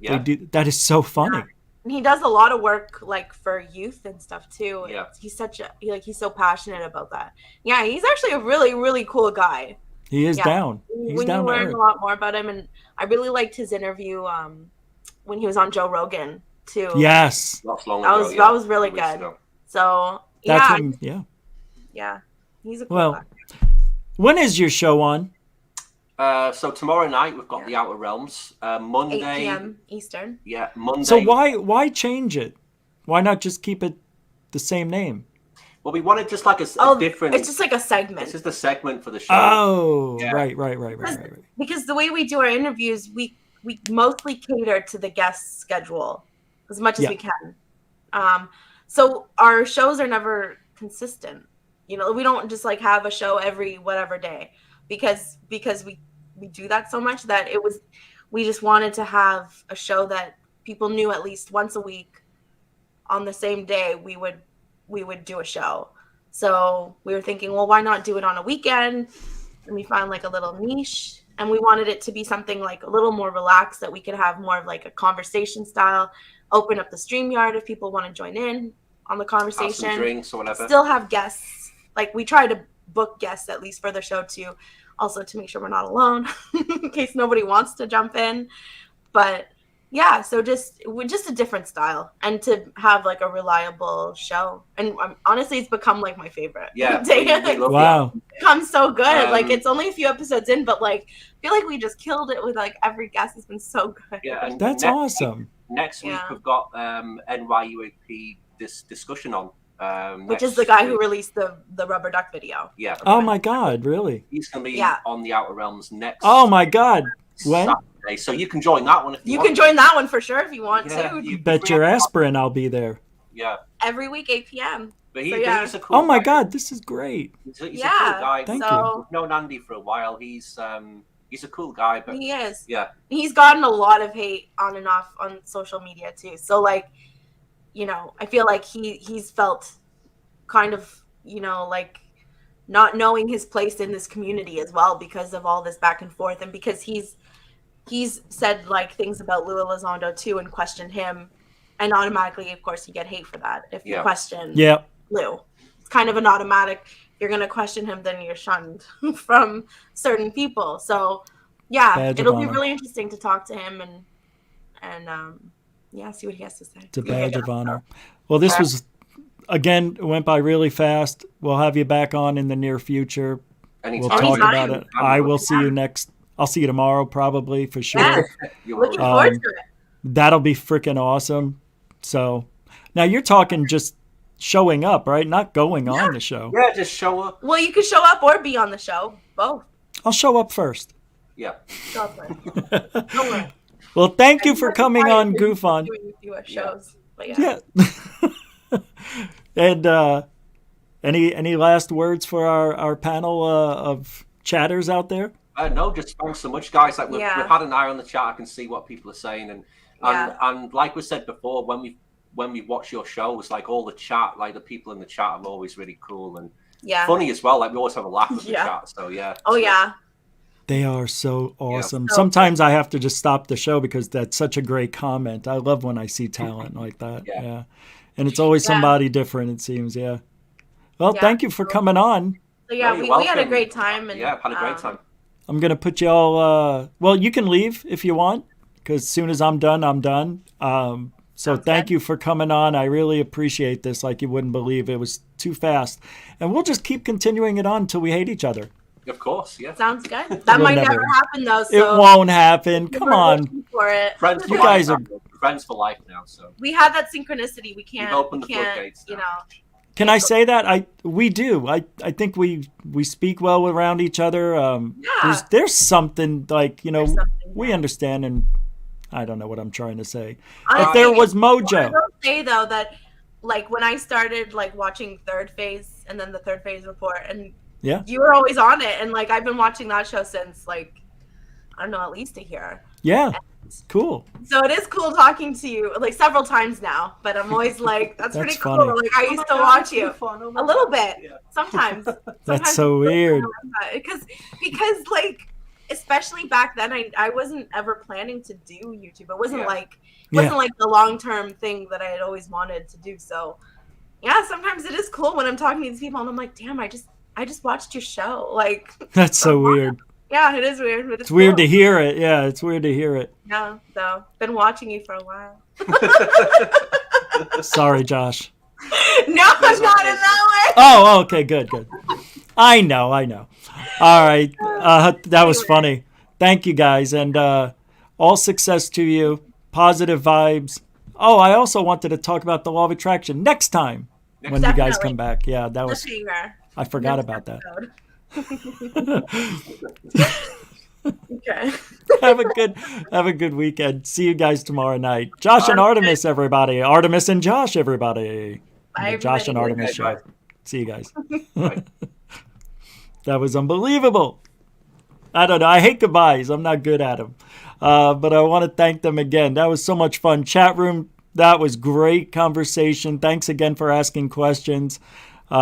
Yeah, that is so funny. Yeah. And he does a lot of work like for youth and stuff too. Yeah, he's he's so passionate about that. Yeah, he's actually a really, really cool guy. He is down. He's down. You learn a lot more about him, and I really liked his interview when he was on Joe Rogan too. Yes, that was really good. So yeah, he's a cool guy. When is your show on? So tomorrow night we've got the Outer Realms. Monday, 8 p.m. Eastern. Yeah, Monday. So why change it? Why not just keep it the same name? Well, we wanted just like a different. It's just like a segment. It's just a segment for the show. Oh, right. Because the way we do our interviews, we mostly cater to the guest schedule as much as we can. So our shows are never consistent. You know, we don't just like have a show every whatever day because we do that so much that we just wanted to have a show that people knew at least once a week on the same day we would do a show. So we were thinking, well, why not do it on a weekend? And we found like a little niche, and we wanted it to be something like a little more relaxed that we could have more of like a conversation style, open up the StreamYard if people want to join in on the conversation. Have some drinks or whatever. Still have guests. Like we try to book guests at least for the show too, also to make sure we're not alone in case nobody wants to jump in. But yeah, so just a different style and to have like a reliable show. And honestly, it's become like my favorite. Yeah, wow, it becomes so good. Like it's only a few episodes in, but like I feel like we just killed it with like every guest has been so good. Yeah, and that's awesome. Next week we've got NYUAP discussion on. Which is the guy who released the rubber duck video. Yeah. Oh my God! Really? He's gonna be on the Outer Realms next. Oh my God! When? Saturday. So you can join that one if you want. You can join that one for sure if you want to. You bet your aspirin I'll be there. Yeah. Every week 8 p.m. But he's a cool. Oh my God! This is great. He's a cool guy. Thank you. We've known Andy for a while. He's a cool guy. But he is. Yeah. He's gotten a lot of hate on and off on social media too. So like, you know, I feel like he's felt kind of, you know, like not knowing his place in this community as well because of all this back and forth, and because he's said like things about Lou Elizondo too and questioned him, and automatically of course you get hate for that if you question Lou. It's kind of an automatic, you're going to question him, then you're shunned from certain people. So yeah, it'll be really interesting to talk to him and Yeah, see what he has to say. It's a badge of honor. Well, this was, again, it went by really fast. We'll have you back on in the near future. Anytime. We'll talk Anytime. about it. I will see you next. I'll see you tomorrow, probably, for sure. Yeah. You're Looking welcome. forward to it. That'll be freaking awesome. So now you're talking just showing up, right? Not going on the show. Yeah, just show up. Well, you could show up or be on the show. Both. I'll show up first. Yeah. Show up first. Don't worry. Well, thank you for coming on Goof On. Doing US shows. But yeah. Yeah. And any last words for our panel of chatters out there? No, just thanks so much, guys. Like we've had an eye on the chat. I can see what people are saying, and like we said before, when we watch your shows, like all the chat, like the people in the chat are always really cool and funny as well. Like we always have a laugh with the chat. So yeah. Oh yeah. They are so awesome. Yeah. Sometimes I have to just stop the show because that's such a great comment. I love when I see talent like that. Yeah. And it's always somebody different, it seems. Yeah. Well, thank you for coming on. So yeah, we had a great time. And, had a great time. I'm going to put you all, well, you can leave if you want, because as soon as I'm done, I'm done. So thank you for coming on. I really appreciate this like you wouldn't believe. It was too fast. And we'll just keep continuing it on until we hate each other. Of course, yeah. Sounds good. That might never happen, though. So it won't happen. Come on. For it. Friends for You life guys now. are Friends for life now. So we have that synchronicity. We can't. You've opened the floodgates now. You know. Can I say that? We do. I think we speak well around each other. There's something like, you know, we understand, and I don't know what I'm trying to say. If there was mojo. I will say though that like when I started like watching Third Phase and then the Third Phase report, and you were always on it, and like I've been watching that show since like I don't know, at least a year. Yeah. Cool. So it is cool talking to you like several times now, but I'm always like, that's pretty cool. funny. Like I used to watch you a little bit sometimes. That's so weird. Because like especially back then, I wasn't ever planning to do YouTube. It wasn't like the long-term thing that I had always wanted to do. So yeah, sometimes it is cool when I'm talking to these people and I'm like, damn, I just watched your show. Like that's so weird. Yeah, it is weird, but it's weird to hear it. Yeah, it's weird to hear it. Yeah, so been watching you for a while. Sorry, Josh. No, I'm not in that way. Oh, okay, good. I know. All right, that was funny. Thank you, guys, and all success to you. Positive vibes. Oh, I also wanted to talk about the law of attraction next time when you guys come back. Yeah, that was. I forgot about that. Okay. Have a good weekend. See you guys tomorrow night. Josh and Artemis, everybody. Artemis and Josh, everybody. Bye, Josh and Artemis show. See you guys. That was unbelievable. I don't know. I hate goodbyes. I'm not good at them. But I want to thank them again. That was so much fun. Chat room, that was great conversation. Thanks again for asking questions. We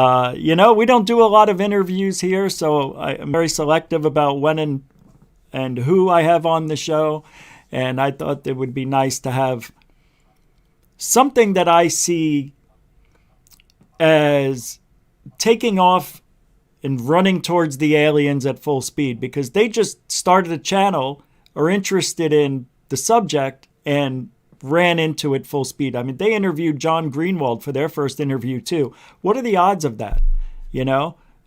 don't do a lot of interviews here, so I'm very selective about when and who I have on the show. And I thought it would be nice to have something that I see as taking off and running towards the aliens at full speed, because they just started a channel, are interested in the subject, and ran into it full speed. I mean, they interviewed John Greenwald for their first interview too. What are the odds of that?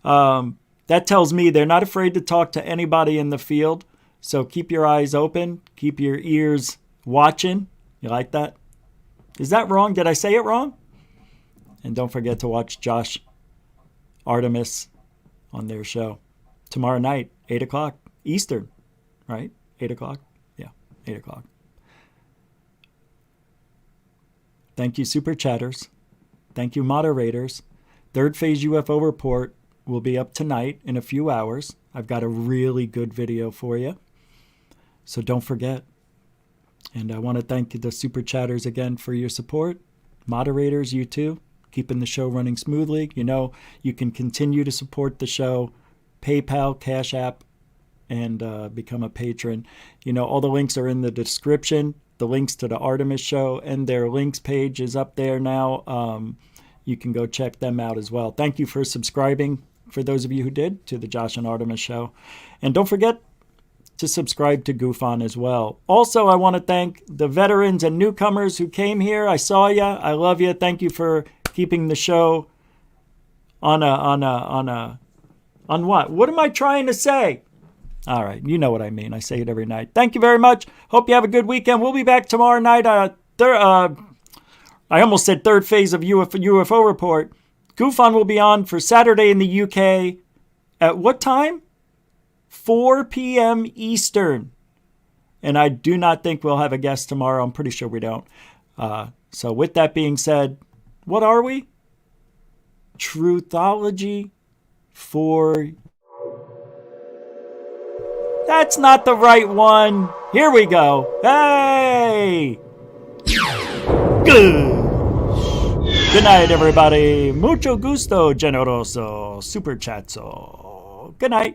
That tells me they're not afraid to talk to anybody in the field. So keep your eyes open, keep your ears watching. You like that? Is that wrong? Did I say it wrong? And don't forget to watch Josh Artemis on their show tomorrow night, 8 o'clock Eastern, right? 8 o'clock? Yeah, 8 o'clock. Thank you, Super Chatters. Thank you, moderators. Third Phase UFO Report will be up tonight in a few hours. I've got a really good video for you. So don't forget. And I want to thank the Super Chatters again for your support. Moderators, you too, keeping the show running smoothly. You can continue to support the show. PayPal, Cash App, and become a patron. All the links are in the description. The links to the Artemis show and their links page is up there now. You can go check them out as well. Thank you for subscribing, for those of you who did, to the Josh and Artemis show. And don't forget to subscribe to GoofOn as well. Also, I want to thank the veterans and newcomers who came here. I saw you. I love you. Thank you for keeping the show on what? What am I trying to say? All right, you know what I mean. I say it every night. Thank you very much. Hope you have a good weekend. We'll be back tomorrow night. I almost said third phase of UFO report. GoofOn will be on for Saturday in the UK. At what time? 4 p.m. Eastern. And I do not think we'll have a guest tomorrow. I'm pretty sure we don't. So with that being said, what are we? Truthology for... That's not the right one. Here we go. Hey! Good. Good night, everybody. Mucho gusto, generoso, super chatso. Good night.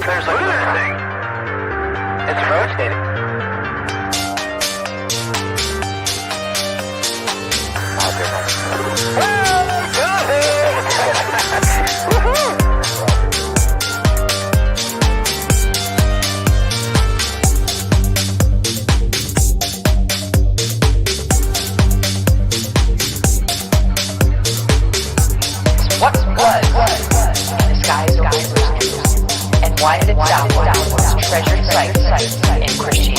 There's a good thing. It's rotating. What was in the skies over Jerusalem? And why did it downward treasured sites in Christianity?